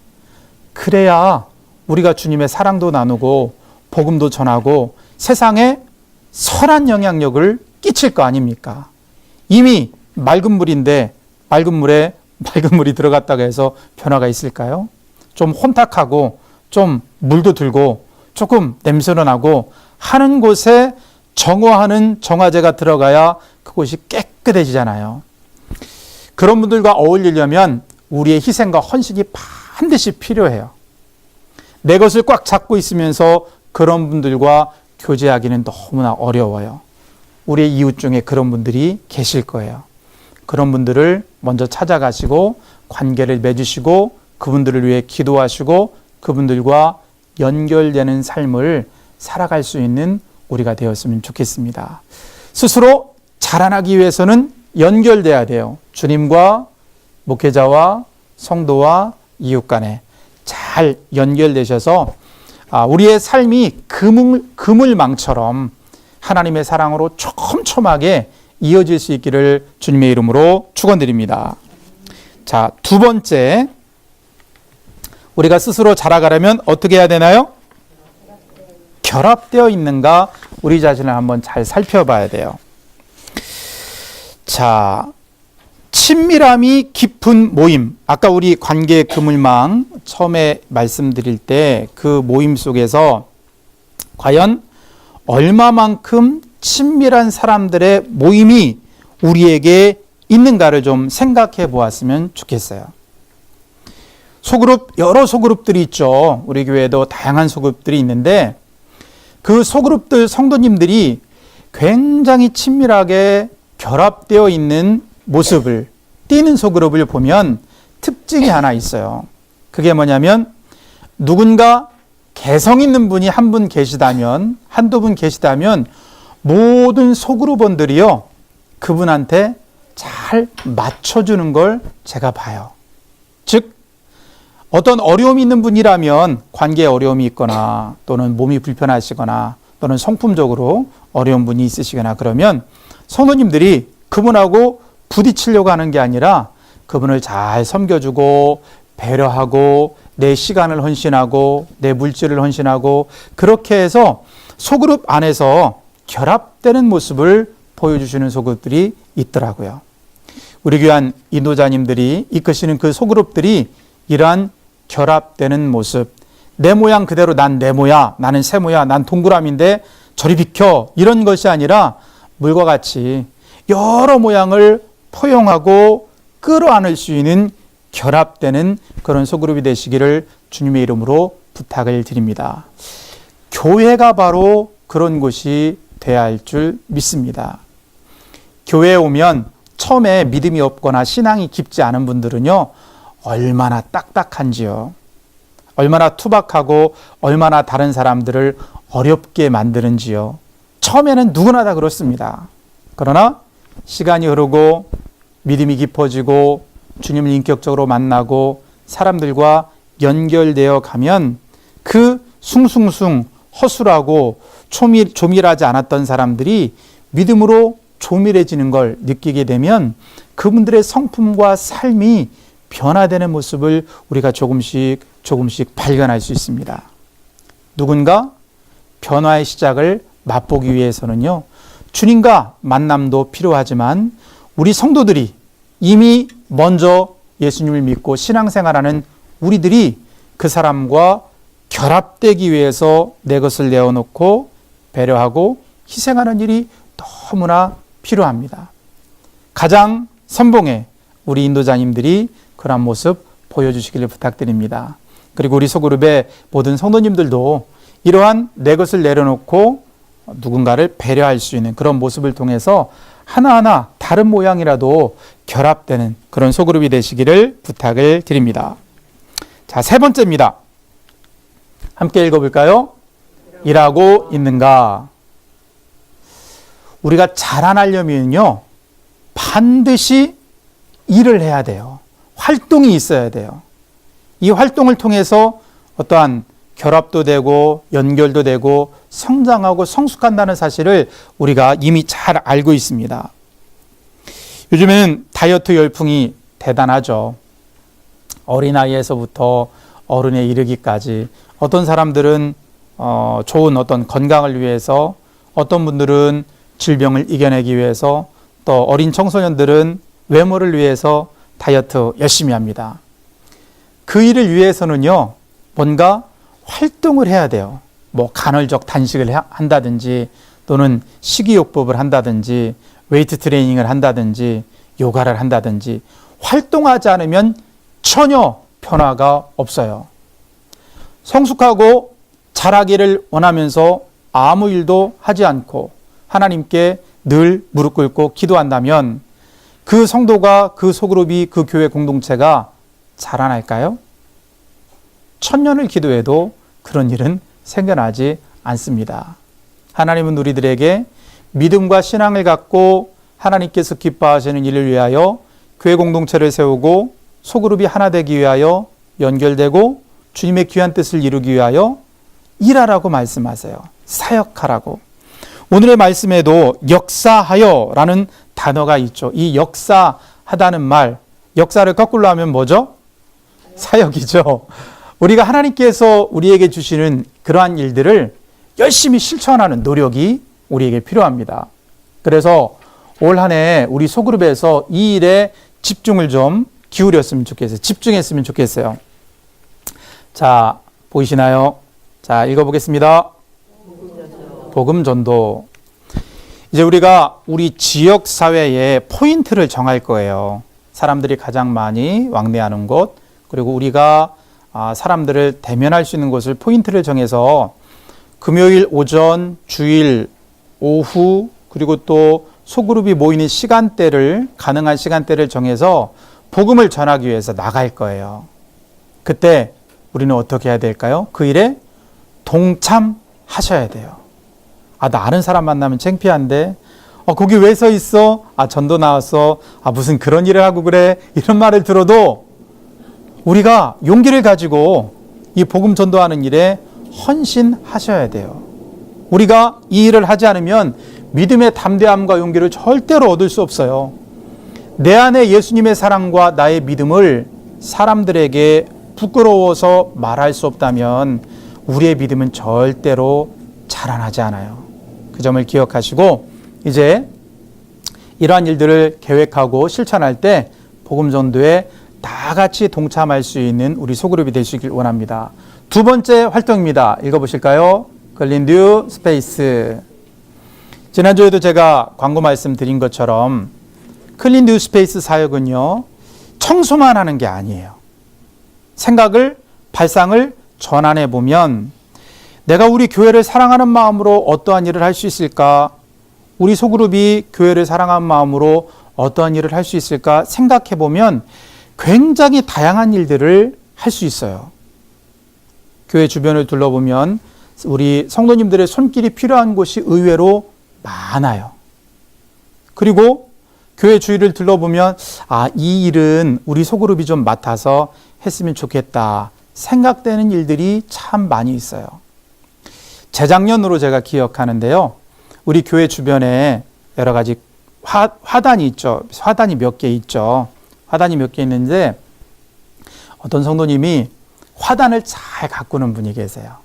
그래야 우리가 주님의 사랑도 나누고 복음도 전하고 세상에 선한 영향력을 끼칠 거 아닙니까? 이미 맑은 물인데 맑은 물에 맑은 물이 들어갔다고 해서 변화가 있을까요? 좀 혼탁하고 좀 물도 들고 조금 냄새도 나고 하는 곳에 정화하는 정화제가 들어가야 그곳이 깨끗해지잖아요. 그런 분들과 어울리려면 우리의 희생과 헌신이 반드시 필요해요. 내 것을 꽉 잡고 있으면서 그런 분들과 교제하기는 너무나 어려워요. 우리의 이웃 중에 그런 분들이 계실 거예요. 그런 분들을 먼저 찾아가시고 관계를 맺으시고 그분들을 위해 기도하시고 그분들과 연결되는 삶을 살아갈 수 있는 우리가 되었으면 좋겠습니다. 스스로 자라나기 위해서는 연결돼야 돼요. 주님과 목회자와 성도와 이웃 간에 잘 연결되셔서 우리의 삶이 그물망처럼 하나님의 사랑으로 촘촘하게 이어질 수 있기를 주님의 이름으로 축원드립니다. 자, 두 번째, 우리가 스스로 자라가려면 어떻게 해야 되나요? 결합되어 있는가 우리 자신을 한번 잘 살펴봐야 돼요. 자, 친밀함이 깊은 모임. 아까 우리 관계 그물망 처음에 말씀드릴 때 그 모임 속에서 과연 얼마만큼 친밀한 사람들의 모임이 우리에게 있는가를 좀 생각해 보았으면 좋겠어요. 소그룹, 여러 소그룹들이 있죠. 우리 교회에도 다양한 소그룹들이 있는데 그 소그룹들 성도님들이 굉장히 친밀하게 결합되어 있는 모습을 띄는 소그룹을 보면 특징이 하나 있어요. 그게 뭐냐면 누군가 개성 있는 분이 한 분 계시다면, 한두 분 계시다면 모든 소그룹원들이요, 그분한테 잘 맞춰주는 걸 제가 봐요. 즉, 어떤 어려움이 있는 분이라면 관계에 어려움이 있거나 또는 몸이 불편하시거나 또는 성품적으로 어려운 분이 있으시거나 그러면 성도님들이 그분하고 부딪히려고 하는 게 아니라 그분을 잘 섬겨주고 배려하고 내 시간을 헌신하고 내 물질을 헌신하고 그렇게 해서 소그룹 안에서 결합되는 모습을 보여주시는 소그룹들이 있더라고요. 우리 귀한 인도자님들이 이끄시는 그 소그룹들이 이러한 결합되는 모습, 내 모양 그대로 난 네모야, 나는 세모야, 난 동그라미인데 저리 비켜, 이런 것이 아니라 물과 같이 여러 모양을 포용하고 끌어안을 수 있는 결합되는 그런 소그룹이 되시기를 주님의 이름으로 부탁을 드립니다. 교회가 바로 그런 곳이 되어야 할 줄 믿습니다. 교회에 오면 처음에 믿음이 없거나 신앙이 깊지 않은 분들은요, 얼마나 딱딱한지요. 얼마나 투박하고 얼마나 다른 사람들을 어렵게 만드는지요. 처음에는 누구나 다 그렇습니다. 그러나 시간이 흐르고 믿음이 깊어지고 주님을 인격적으로 만나고 사람들과 연결되어 가면 그 숭숭숭 허술하고 조밀하지 않았던 사람들이 믿음으로 조밀해지는 걸 느끼게 되면 그분들의 성품과 삶이 변화되는 모습을 우리가 조금씩 발견할 수 있습니다. 누군가 변화의 시작을 맛보기 위해서는요, 주님과 만남도 필요하지만 우리 성도들이 이미 먼저 예수님을 믿고 신앙생활하는 우리들이 그 사람과 결합되기 위해서 내 것을 내어놓고 배려하고 희생하는 일이 너무나 필요합니다. 가장 선봉에 우리 인도자님들이 그런 모습 보여주시기를 부탁드립니다. 그리고 우리 소그룹의 모든 성도님들도 이러한 내 것을 내려놓고 누군가를 배려할 수 있는 그런 모습을 통해서 하나하나 다른 모양이라도 결합되는 그런 소그룹이 되시기를 부탁을 드립니다. 자, 세 번째입니다. 함께 읽어볼까요? 일하고 있는가? 우리가 자라나려면요, 반드시 일을 해야 돼요. 활동이 있어야 돼요. 이 활동을 통해서 어떠한 결합도 되고 연결도 되고 성장하고 성숙한다는 사실을 우리가 이미 잘 알고 있습니다. 요즘에는 다이어트 열풍이 대단하죠. 어린아이에서부터 어른에 이르기까지 어떤 사람들은 좋은 어떤 건강을 위해서, 어떤 분들은 질병을 이겨내기 위해서, 또 어린 청소년들은 외모를 위해서 다이어트 열심히 합니다. 그 일을 위해서는요, 뭔가 활동을 해야 돼요. 뭐 간헐적 단식을 한다든지, 또는 식이요법을 한다든지, 웨이트 트레이닝을 한다든지, 요가를 한다든지, 활동하지 않으면 전혀 변화가 없어요. 성숙하고 자라기를 원하면서 아무 일도 하지 않고 하나님께 늘 무릎 꿇고 기도한다면 그 성도가, 그 소그룹이, 그 교회 공동체가 자라날까요? 천년을 기도해도 그런 일은 생겨나지 않습니다. 하나님은 우리들에게 믿음과 신앙을 갖고 하나님께서 기뻐하시는 일을 위하여 교회 공동체를 세우고 소그룹이 하나 되기 위하여 연결되고 주님의 귀한 뜻을 이루기 위하여 일하라고 말씀하세요. 사역하라고. 오늘의 말씀에도 역사하여라는 단어가 있죠. 이 역사하다는 말, 역사를 거꾸로 하면 뭐죠? 사역이죠. 우리가 하나님께서 우리에게 주시는 그러한 일들을 열심히 실천하는 노력이 우리에게 필요합니다. 그래서 올 한 해 우리 소그룹에서 이 일에 집중을 좀 기울였으면 좋겠어요. 집중했으면 좋겠어요. 자, 보이시나요? 자, 읽어보겠습니다. 복음 전도. 이제 우리가 우리 지역 사회에 포인트를 정할 거예요. 사람들이 가장 많이 왕래하는 곳, 그리고 우리가 사람들을 대면할 수 있는 곳을 포인트를 정해서 금요일 오전, 주일 오후, 그리고 또 소그룹이 모이는 시간대를, 가능한 시간대를 정해서 복음을 전하기 위해서 나갈 거예요. 그때 우리는 어떻게 해야 될까요? 그 일에 동참하셔야 돼요. 나 아는 사람 만나면 창피한데, 거기 왜 서 있어? 전도 나왔어. 무슨 그런 일을 하고 그래? 이런 말을 들어도 우리가 용기를 가지고 이 복음 전도하는 일에 헌신하셔야 돼요. 우리가 이 일을 하지 않으면 믿음의 담대함과 용기를 절대로 얻을 수 없어요. 내 안에 예수님의 사랑과 나의 믿음을 사람들에게 부끄러워서 말할 수 없다면 우리의 믿음은 절대로 자라나지 않아요. 그 점을 기억하시고 이제 이러한 일들을 계획하고 실천할 때 복음 전도에 다 같이 동참할 수 있는 우리 소그룹이 되시길 원합니다. 두 번째 활동입니다. 읽어보실까요? 클린듀 스페이스. 지난주에도 제가 광고 말씀드린 것처럼 클린듀 스페이스 사역은요, 청소만 하는 게 아니에요. 생각을, 발상을 전환해 보면 내가 우리 교회를 사랑하는 마음으로 어떠한 일을 할 수 있을까? 우리 소그룹이 교회를 사랑하는 마음으로 어떠한 일을 할 수 있을까? 생각해 보면 굉장히 다양한 일들을 할 수 있어요. 교회 주변을 둘러보면 우리 성도님들의 손길이 필요한 곳이 의외로 많아요. 그리고 교회 주위를 둘러보면 이 일은 우리 소그룹이 좀 맡아서 했으면 좋겠다 생각되는 일들이 참 많이 있어요. 재작년으로 제가 기억하는데요. 우리 교회 주변에 여러 가지 화단이 있죠. 화단이 몇 개 있죠. 화단이 몇 개 있는데 어떤 성도님이 화단을 잘 가꾸는 분이 계세요.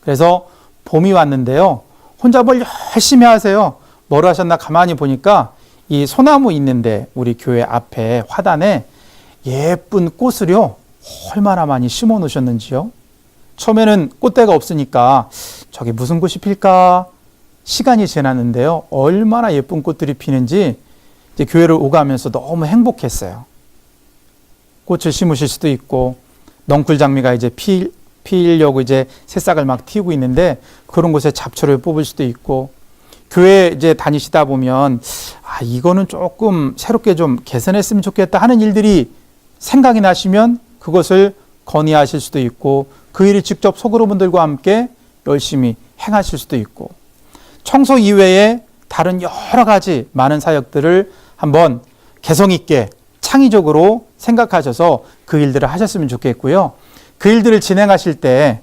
그래서 봄이 왔는데요. 혼자 뭘 열심히 하세요. 뭘 하셨나 가만히 보니까 이 소나무 있는데 우리 교회 앞에 화단에 예쁜 꽃을요. 얼마나 많이 심어 놓으셨는지요. 처음에는 꽃대가 없으니까 저기 무슨 꽃이 필까 시간이 지났는데요. 얼마나 예쁜 꽃들이 피는지 이제 교회를 오가면서 너무 행복했어요. 꽃을 심으실 수도 있고 넝쿨장미가 이제 피려고 이제 새싹을 막 틔우고 있는데 그런 곳에 잡초를 뽑을 수도 있고 교회 이제 다니시다 보면 이거는 조금 새롭게 좀 개선했으면 좋겠다 하는 일들이 생각이 나시면 그것을 건의하실 수도 있고 그 일을 직접 소그룹분들과 함께 열심히 행하실 수도 있고 청소 이외에 다른 여러 가지 많은 사역들을 한번 개성 있게 창의적으로 생각하셔서 그 일들을 하셨으면 좋겠고요. 그 일들을 진행하실 때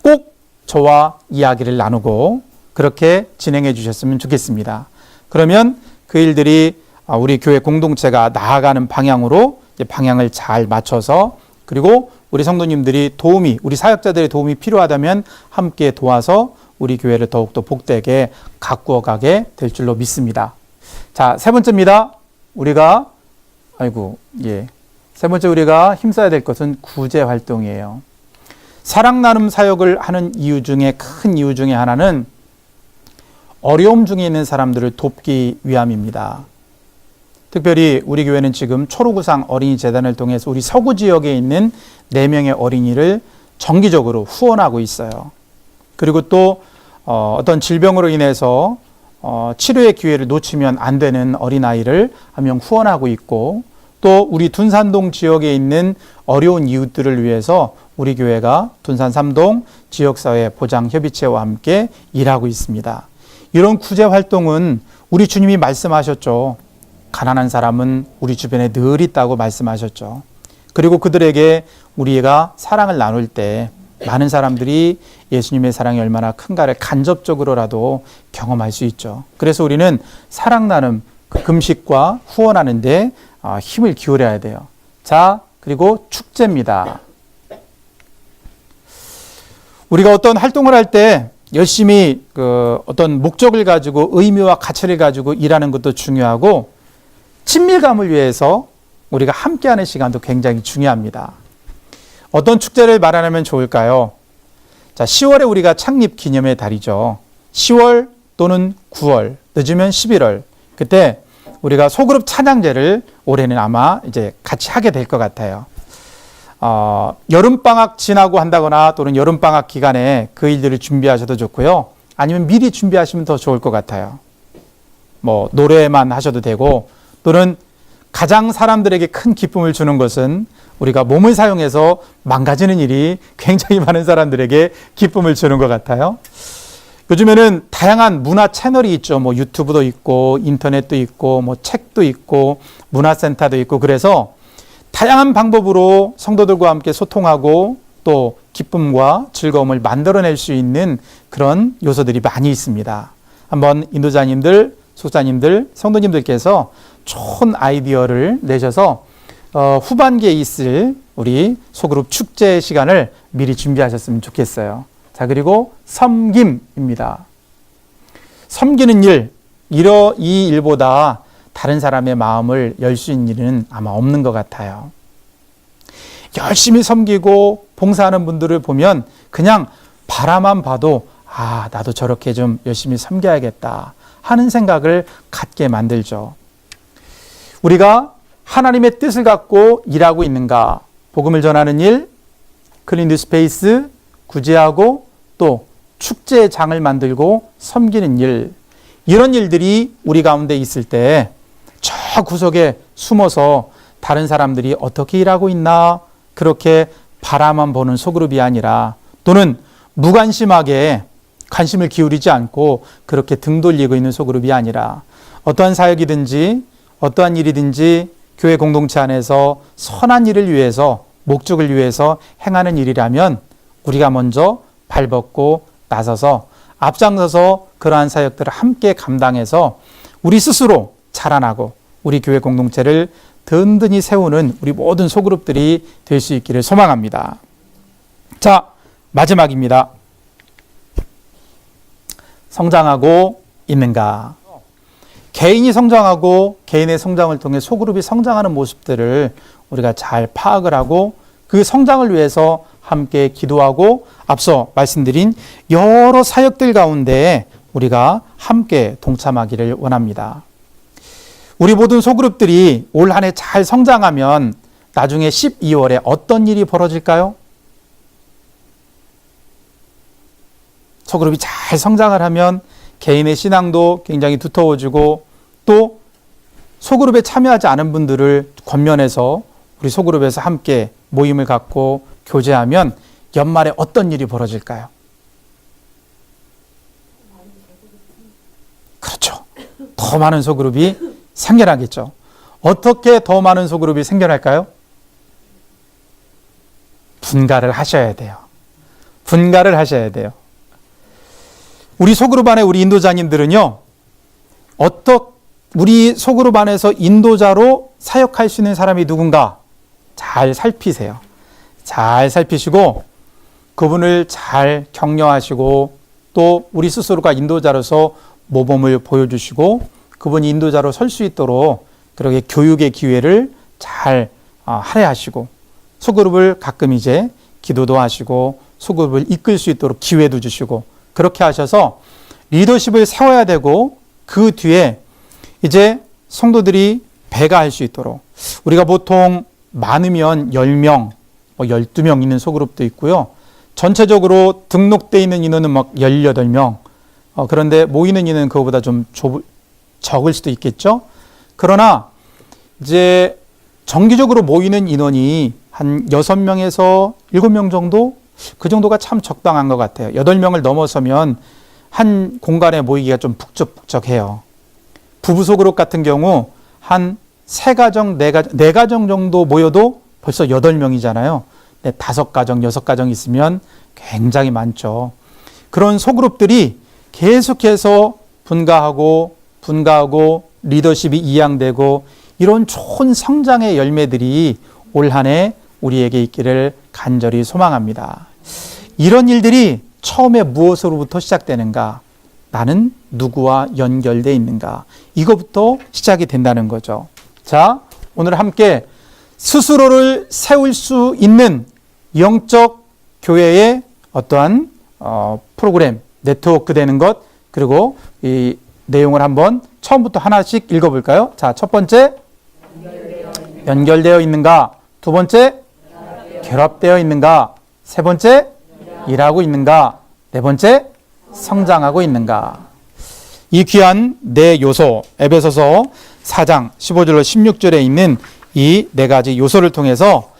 꼭 저와 이야기를 나누고 그렇게 진행해 주셨으면 좋겠습니다. 그러면 그 일들이 우리 교회 공동체가 나아가는 방향으로 방향을 잘 맞춰서 그리고 우리 성도님들이 도움이 우리 사역자들의 도움이 필요하다면 함께 도와서 우리 교회를 더욱더 복되게 가꾸어 가게 될 줄로 믿습니다. 자, 세 번째입니다. 세 번째 우리가 힘써야 될 것은 구제 활동이에요. 사랑 나눔 사역을 하는 이유 중에 큰 이유 중에 하나는 어려움 중에 있는 사람들을 돕기 위함입니다. 특별히 우리 교회는 지금 초록우상 어린이 재단을 통해서 우리 서구 지역에 있는 4명의 어린이를 정기적으로 후원하고 있어요. 그리고 또 어떤 질병으로 인해서 치료의 기회를 놓치면 안 되는 어린아이를 한 명 후원하고 있고 또 우리 둔산동 지역에 있는 어려운 이웃들을 위해서 우리 교회가 둔산 3동 지역사회 보장협의체와 함께 일하고 있습니다. 이런 구제 활동은 우리 주님이 말씀하셨죠. 가난한 사람은 우리 주변에 늘 있다고 말씀하셨죠. 그리고 그들에게 우리가 사랑을 나눌 때 많은 사람들이 예수님의 사랑이 얼마나 큰가를 간접적으로라도 경험할 수 있죠. 그래서 우리는 사랑 나눔, 금식과 후원하는 데 힘을 기울여야 돼요. 자, 그리고 축제입니다. 우리가 어떤 활동을 할 때 열심히 어떤 목적을 가지고 의미와 가치를 가지고 일하는 것도 중요하고 친밀감을 위해서 우리가 함께하는 시간도 굉장히 중요합니다. 어떤 축제를 마련하면 좋을까요? 자, 10월에 우리가 창립 기념의 달이죠. 10월 또는 9월, 늦으면 11월. 그때 우리가 소그룹 찬양제를 올해는 아마 이제 같이 하게 될 것 같아요. 여름방학 지나고 한다거나 또는 여름방학 기간에 그 일들을 준비하셔도 좋고요. 아니면 미리 준비하시면 더 좋을 것 같아요. 노래만 하셔도 되고 또는 가장 사람들에게 큰 기쁨을 주는 것은 우리가 몸을 사용해서 망가지는 일이 굉장히 많은 사람들에게 기쁨을 주는 것 같아요. 요즘에는 다양한 문화 채널이 있죠. 유튜브도 있고 인터넷도 있고 책도 있고 문화센터도 있고 그래서 다양한 방법으로 성도들과 함께 소통하고 또 기쁨과 즐거움을 만들어낼 수 있는 그런 요소들이 많이 있습니다. 한번 인도자님들, 속사님들, 성도님들께서 좋은 아이디어를 내셔서 후반기에 있을 우리 소그룹 축제 시간을 미리 준비하셨으면 좋겠어요. 자, 그리고 섬김입니다. 섬기는 일, 이 일보다 다른 사람의 마음을 열 수 있는 일은 아마 없는 것 같아요. 열심히 섬기고 봉사하는 분들을 보면 그냥 바라만 봐도 나도 저렇게 좀 열심히 섬겨야겠다 하는 생각을 갖게 만들죠. 우리가 하나님의 뜻을 갖고 일하고 있는가? 복음을 전하는 일, 클린드 스페이스, 구제하고 또 축제장을 만들고 섬기는 일, 이런 일들이 우리 가운데 있을 때 저 구석에 숨어서 다른 사람들이 어떻게 일하고 있나 그렇게 바라만 보는 소그룹이 아니라 또는 무관심하게 관심을 기울이지 않고 그렇게 등 돌리고 있는 소그룹이 아니라 어떠한 사역이든지 어떠한 일이든지 교회 공동체 안에서 선한 일을 위해서 목적을 위해서 행하는 일이라면 우리가 먼저 발벗고 나서서 앞장서서 그러한 사역들을 함께 감당해서 우리 스스로 자라나고 우리 교회 공동체를 든든히 세우는 우리 모든 소그룹들이 될 수 있기를 소망합니다. 자, 마지막입니다. 성장하고 있는가? 개인이 성장하고 개인의 성장을 통해 소그룹이 성장하는 모습들을 우리가 잘 파악을 하고 그 성장을 위해서 함께 기도하고 앞서 말씀드린 여러 사역들 가운데 우리가 함께 동참하기를 원합니다. 우리 모든 소그룹들이 올 한 해 잘 성장하면 나중에 12월에 어떤 일이 벌어질까요? 소그룹이 잘 성장을 하면 개인의 신앙도 굉장히 두터워지고 또 소그룹에 참여하지 않은 분들을 권면해서 우리 소그룹에서 함께 모임을 갖고 교제하면 연말에 어떤 일이 벌어질까요? 그렇죠. 더 많은 소그룹이 생겨나겠죠. 어떻게 더 많은 소그룹이 생겨날까요? 분가를 하셔야 돼요. 분가를 하셔야 돼요. 우리 소그룹 안에 우리 인도자님들은요, 우리 소그룹 안에서 인도자로 사역할 수 있는 사람이 누군가 잘 살피세요. 잘 살피시고 그분을 잘 격려하시고 또 우리 스스로가 인도자로서 모범을 보여주시고 그분이 인도자로 설 수 있도록 그렇게 교육의 기회를 잘 할애하시고 소그룹을 가끔 이제 기도도 하시고 소그룹을 이끌 수 있도록 기회도 주시고 그렇게 하셔서 리더십을 세워야 되고 그 뒤에 이제 성도들이 배가 할 수 있도록 우리가 보통 많으면 10명, 12명 있는 소그룹도 있고요. 전체적으로 등록되어 있는 인원은 막 18명. 그런데 모이는 인원은 그거보다 좀 적을 수도 있겠죠. 그러나 이제 정기적으로 모이는 인원이 한 6명에서 7명 정도? 그 정도가 참 적당한 것 같아요. 8명을 넘어서면 한 공간에 모이기가 좀 북적북적해요. 부부 소그룹 같은 경우 한 3가정, 4가정 정도 모여도 벌써 8명이잖아요. 5가정, 6가정 있으면 굉장히 많죠. 그런 소그룹들이 계속해서 분가하고 리더십이 이양되고 이런 좋은 성장의 열매들이 올 한 해 우리에게 있기를 간절히 소망합니다. 이런 일들이 처음에 무엇으로부터 시작되는가? 나는 누구와 연결되어 있는가? 이거부터 시작이 된다는 거죠. 자, 오늘 함께 스스로를 세울 수 있는 영적 교회의 어떠한 프로그램, 네트워크 되는 것, 그리고 이 내용을 한번 처음부터 하나씩 읽어볼까요? 자, 첫 번째, 연결되어 있는가? 두 번째, 결합되어 있는가? 세 번째, 일하고 있는가? 네 번째, 성장하고 있는가? 이 귀한 네 요소, 에베소서 4장 15절로 16절에 있는 이 네 가지 요소를 통해서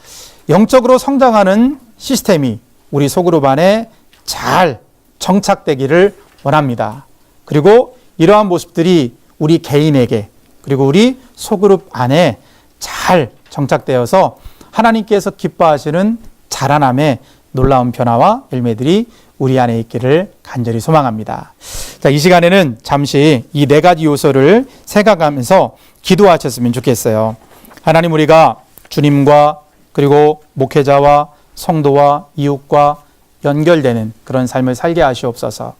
영적으로 성장하는 시스템이 우리 소그룹 안에 잘 정착되기를 원합니다. 그리고 이러한 모습들이 우리 개인에게 그리고 우리 소그룹 안에 잘 정착되어서 하나님께서 기뻐하시는 자라남의 놀라운 변화와 열매들이 우리 안에 있기를 간절히 소망합니다. 자, 이 시간에는 잠시 이 네 가지 요소를 생각하면서 기도하셨으면 좋겠어요. 하나님, 우리가 주님과 그리고 목회자와 성도와 이웃과 연결되는 그런 삶을 살게 하시옵소서.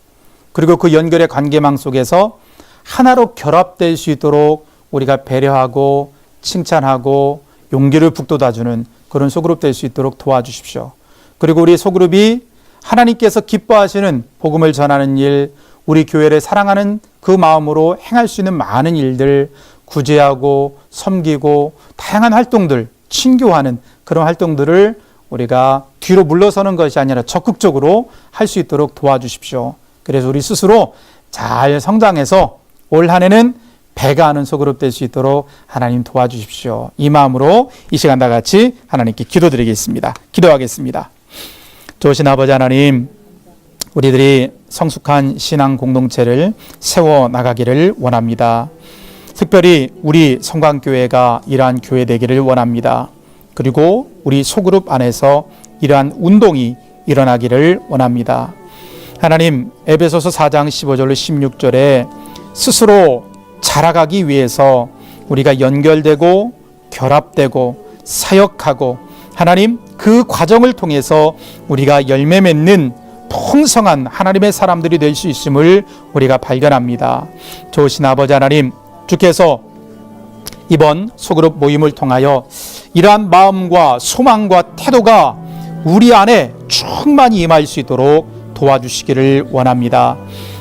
그리고 그 연결의 관계망 속에서 하나로 결합될 수 있도록 우리가 배려하고 칭찬하고 용기를 북돋아주는 그런 소그룹 될 수 있도록 도와주십시오. 그리고 우리 소그룹이 하나님께서 기뻐하시는 복음을 전하는 일, 우리 교회를 사랑하는 그 마음으로 행할 수 있는 많은 일들, 구제하고 섬기고 다양한 활동들, 친교하는 그런 활동들을 우리가 뒤로 물러서는 것이 아니라 적극적으로 할 수 있도록 도와주십시오. 그래서 우리 스스로 잘 성장해서 올 한 해는 배가 하는 소그룹 될 수 있도록 하나님 도와주십시오. 이 마음으로 이 시간 다 같이 하나님께 기도드리겠습니다. 기도하겠습니다. 좋으신 아버지 하나님, 우리들이 성숙한 신앙 공동체를 세워나가기를 원합니다. 특별히 우리 성광교회가 이러한 교회 되기를 원합니다. 그리고 우리 소그룹 안에서 이러한 운동이 일어나기를 원합니다. 하나님, 에베소서 4장 15절로 16절에 스스로 자라가기 위해서 우리가 연결되고 결합되고 사역하고 하나님, 그 과정을 통해서 우리가 열매 맺는 풍성한 하나님의 사람들이 될 수 있음을 우리가 발견합니다. 좋으신 아버지 하나님, 주께서 이번 소그룹 모임을 통하여 이러한 마음과 소망과 태도가 우리 안에 충만히 임할 수 있도록 도와주시기를 원합니다.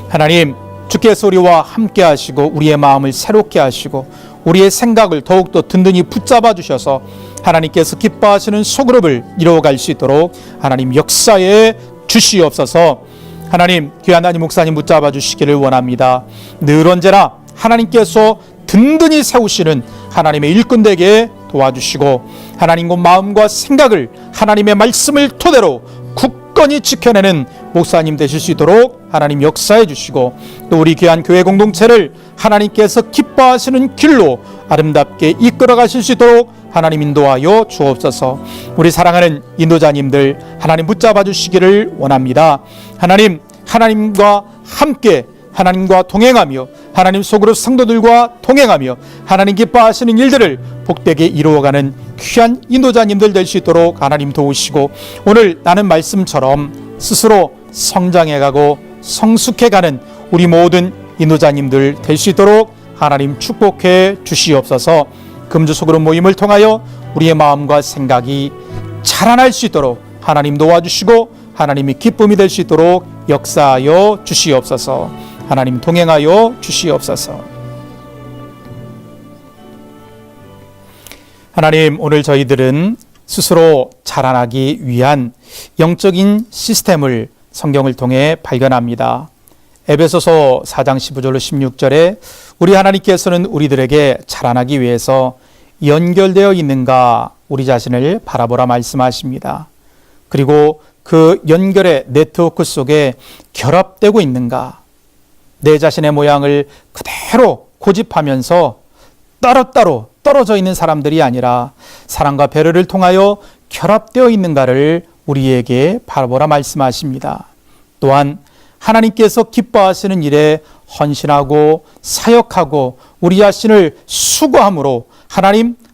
하나님, 주께서 우리와 함께 하시고 우리의 마음을 새롭게 하시고 우리의 생각을 더욱더 든든히 붙잡아 주셔서 하나님께서 기뻐하시는 소그룹을 이루어갈 수 있도록 하나님 역사에 주시옵소서. 하나님, 귀한 하나님 목사님 붙잡아 주시기를 원합니다. 늘 언제나 하나님께서 든든히 세우시는 하나님의 일꾼 되게 도와주시고 하나님과 마음과 생각을 하나님의 말씀을 토대로 굳건히 지켜내는 목사님 되실 수 있도록 하나님 역사해 주시고 또 우리 귀한 교회 공동체를 하나님께서 기뻐하시는 길로 아름답게 이끌어 가실 수 있도록 하나님 인도하여 주옵소서. 우리 사랑하는 인도자님들 하나님 붙잡아 주시기를 원합니다. 하나님, 하나님과 함께 하나님과 동행하며 하나님 속으로 성도들과 동행하며 하나님 기뻐하시는 일들을 복되게 이루어가는 귀한 인도자님들 될 수 있도록 하나님 도우시고 오늘 나는 말씀처럼 스스로 성장해가고 성숙해가는 우리 모든 인도자님들 될 수 있도록 하나님 축복해 주시옵소서. 금주 소그룹 모임을 통하여 우리의 마음과 생각이 자라날 수 있도록 하나님 도와주시고 하나님이 기쁨이 될 수 있도록 역사하여 주시옵소서. 하나님 동행하여 주시옵소서. 하나님, 오늘 저희들은 스스로 자라나기 위한 영적인 시스템을 성경을 통해 발견합니다. 에베소서 4장 15절로 16절에 우리 하나님께서는 우리들에게 자라나기 위해서 연결되어 있는가 우리 자신을 바라보라 말씀하십니다. 그리고 그 연결의 네트워크 속에 결합되고 있는가, 내 자신의 모양을 그대로 고집하면서 따로따로 떨어져 있는 사람들이 아니라 사랑과 배려를 통하여 결합되어 있는가를 우리에게 바라보라 말씀하십니다. 또한 하나님께서 기뻐하시는 일에 헌신하고 사역하고 우리 자신을 수고함으로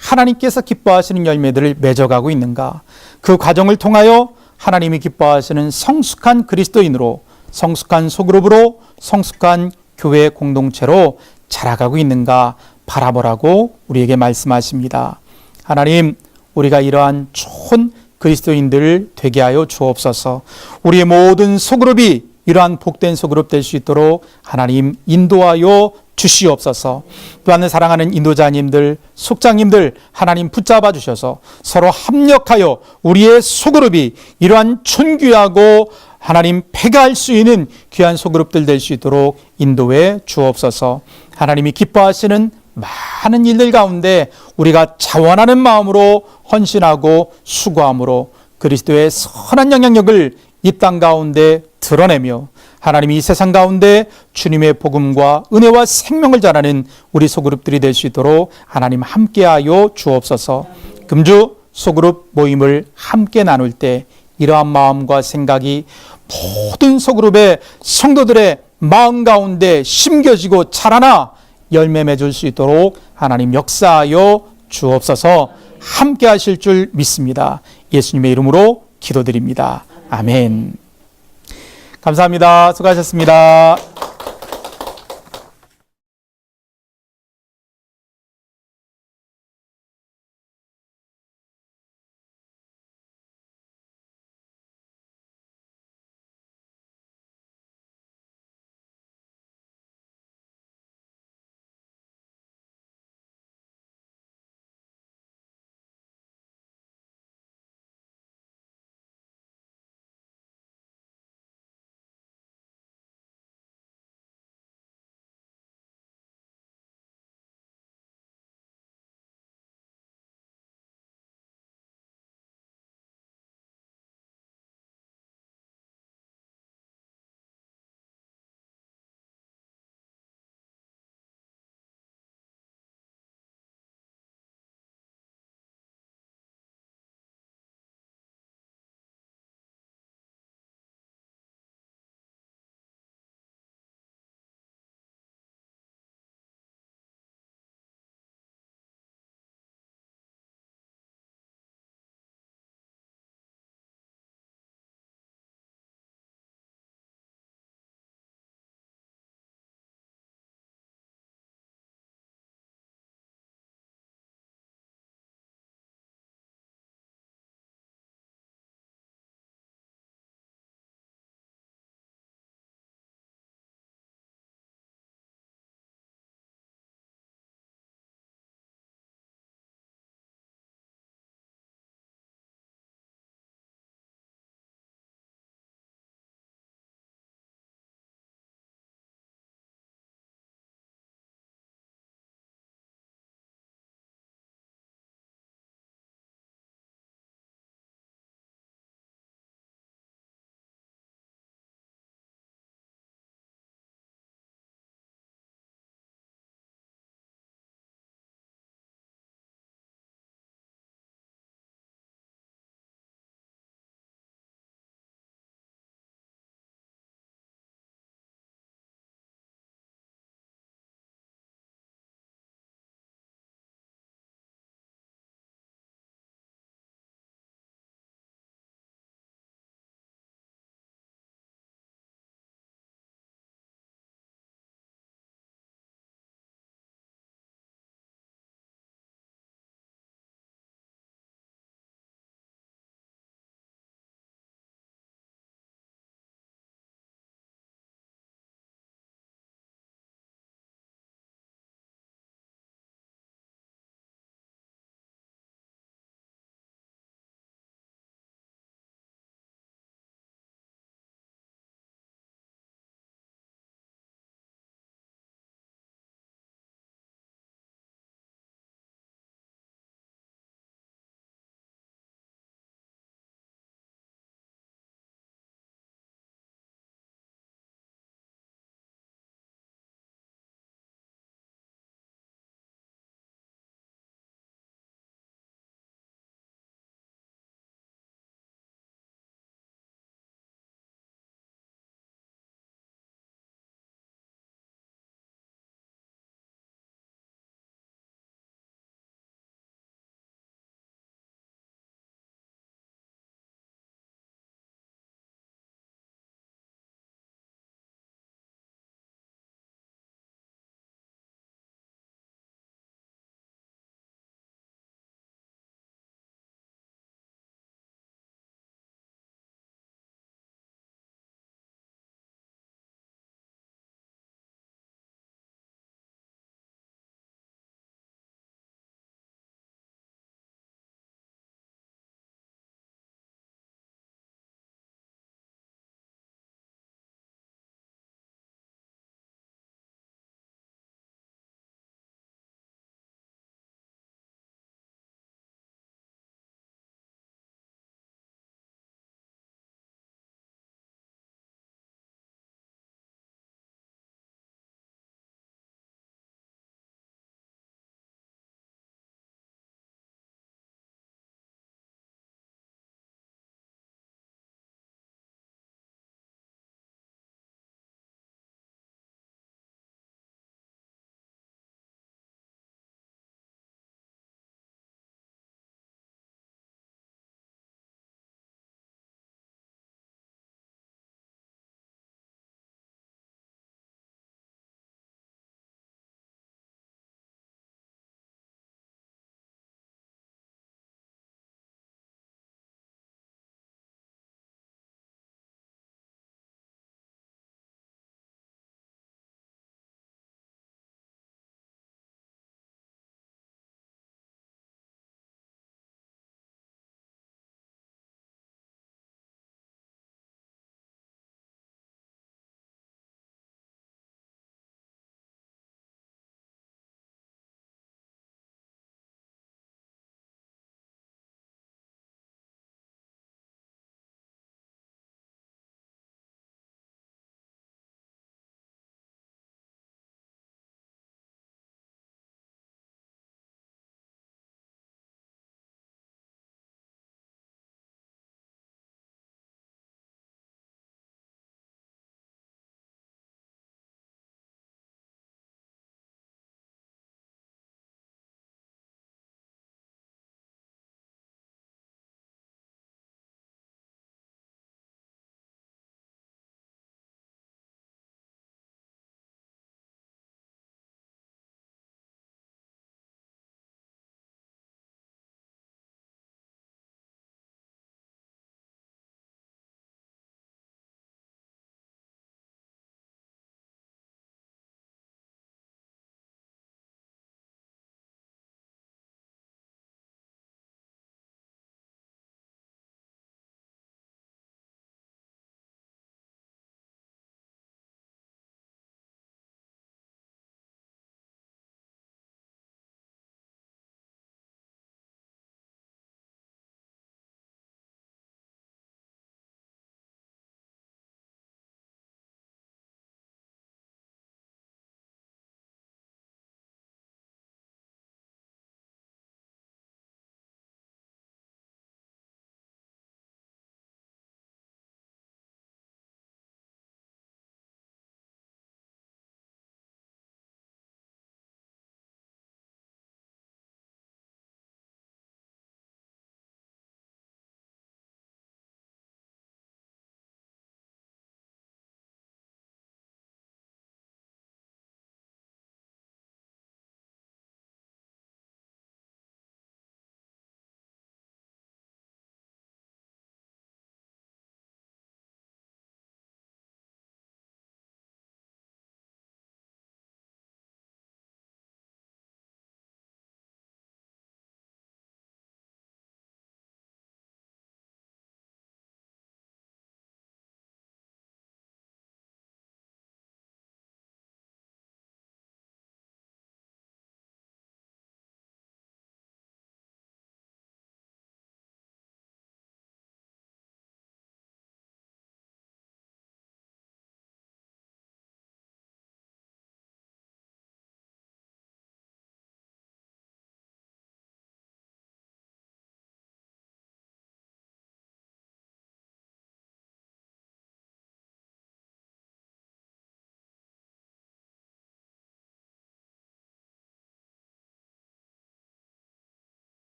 하나님께서 기뻐하시는 열매들을 맺어가고 있는가, 그 과정을 통하여 하나님이 기뻐하시는 성숙한 그리스도인으로, 성숙한 소그룹으로, 성숙한 교회 공동체로 자라가고 있는가 바라보라고 우리에게 말씀하십니다. 하나님, 우리가 이러한 좋은 그리스도인들 되게 하여 주옵소서. 우리의 모든 소그룹이 이러한 복된 소그룹 될 수 있도록 하나님 인도하여 주시옵소서. 또한 사랑하는 인도자님들, 속장님들 하나님 붙잡아 주셔서 서로 합력하여 우리의 소그룹이 이러한 존귀하고 하나님 폐가할 수 있는 귀한 소그룹들 될 수 있도록 인도해 주옵소서. 하나님이 기뻐하시는 많은 일들 가운데 우리가 자원하는 마음으로 헌신하고 수고함으로 그리스도의 선한 영향력을 이 땅 가운데 드러내며 하나님이 이 세상 가운데 주님의 복음과 은혜와 생명을 전하는 우리 소그룹들이 될 수 있도록 하나님 함께하여 주옵소서. 금주 소그룹 모임을 함께 나눌 때 이러한 마음과 생각이 모든 소그룹의 성도들의 마음 가운데 심겨지고 자라나 열매 맺을 수 있도록 하나님 역사하여 주옵소서. 함께 하실 줄 믿습니다. 예수님의 이름으로 기도드립니다. 아멘. 감사합니다. 수고하셨습니다.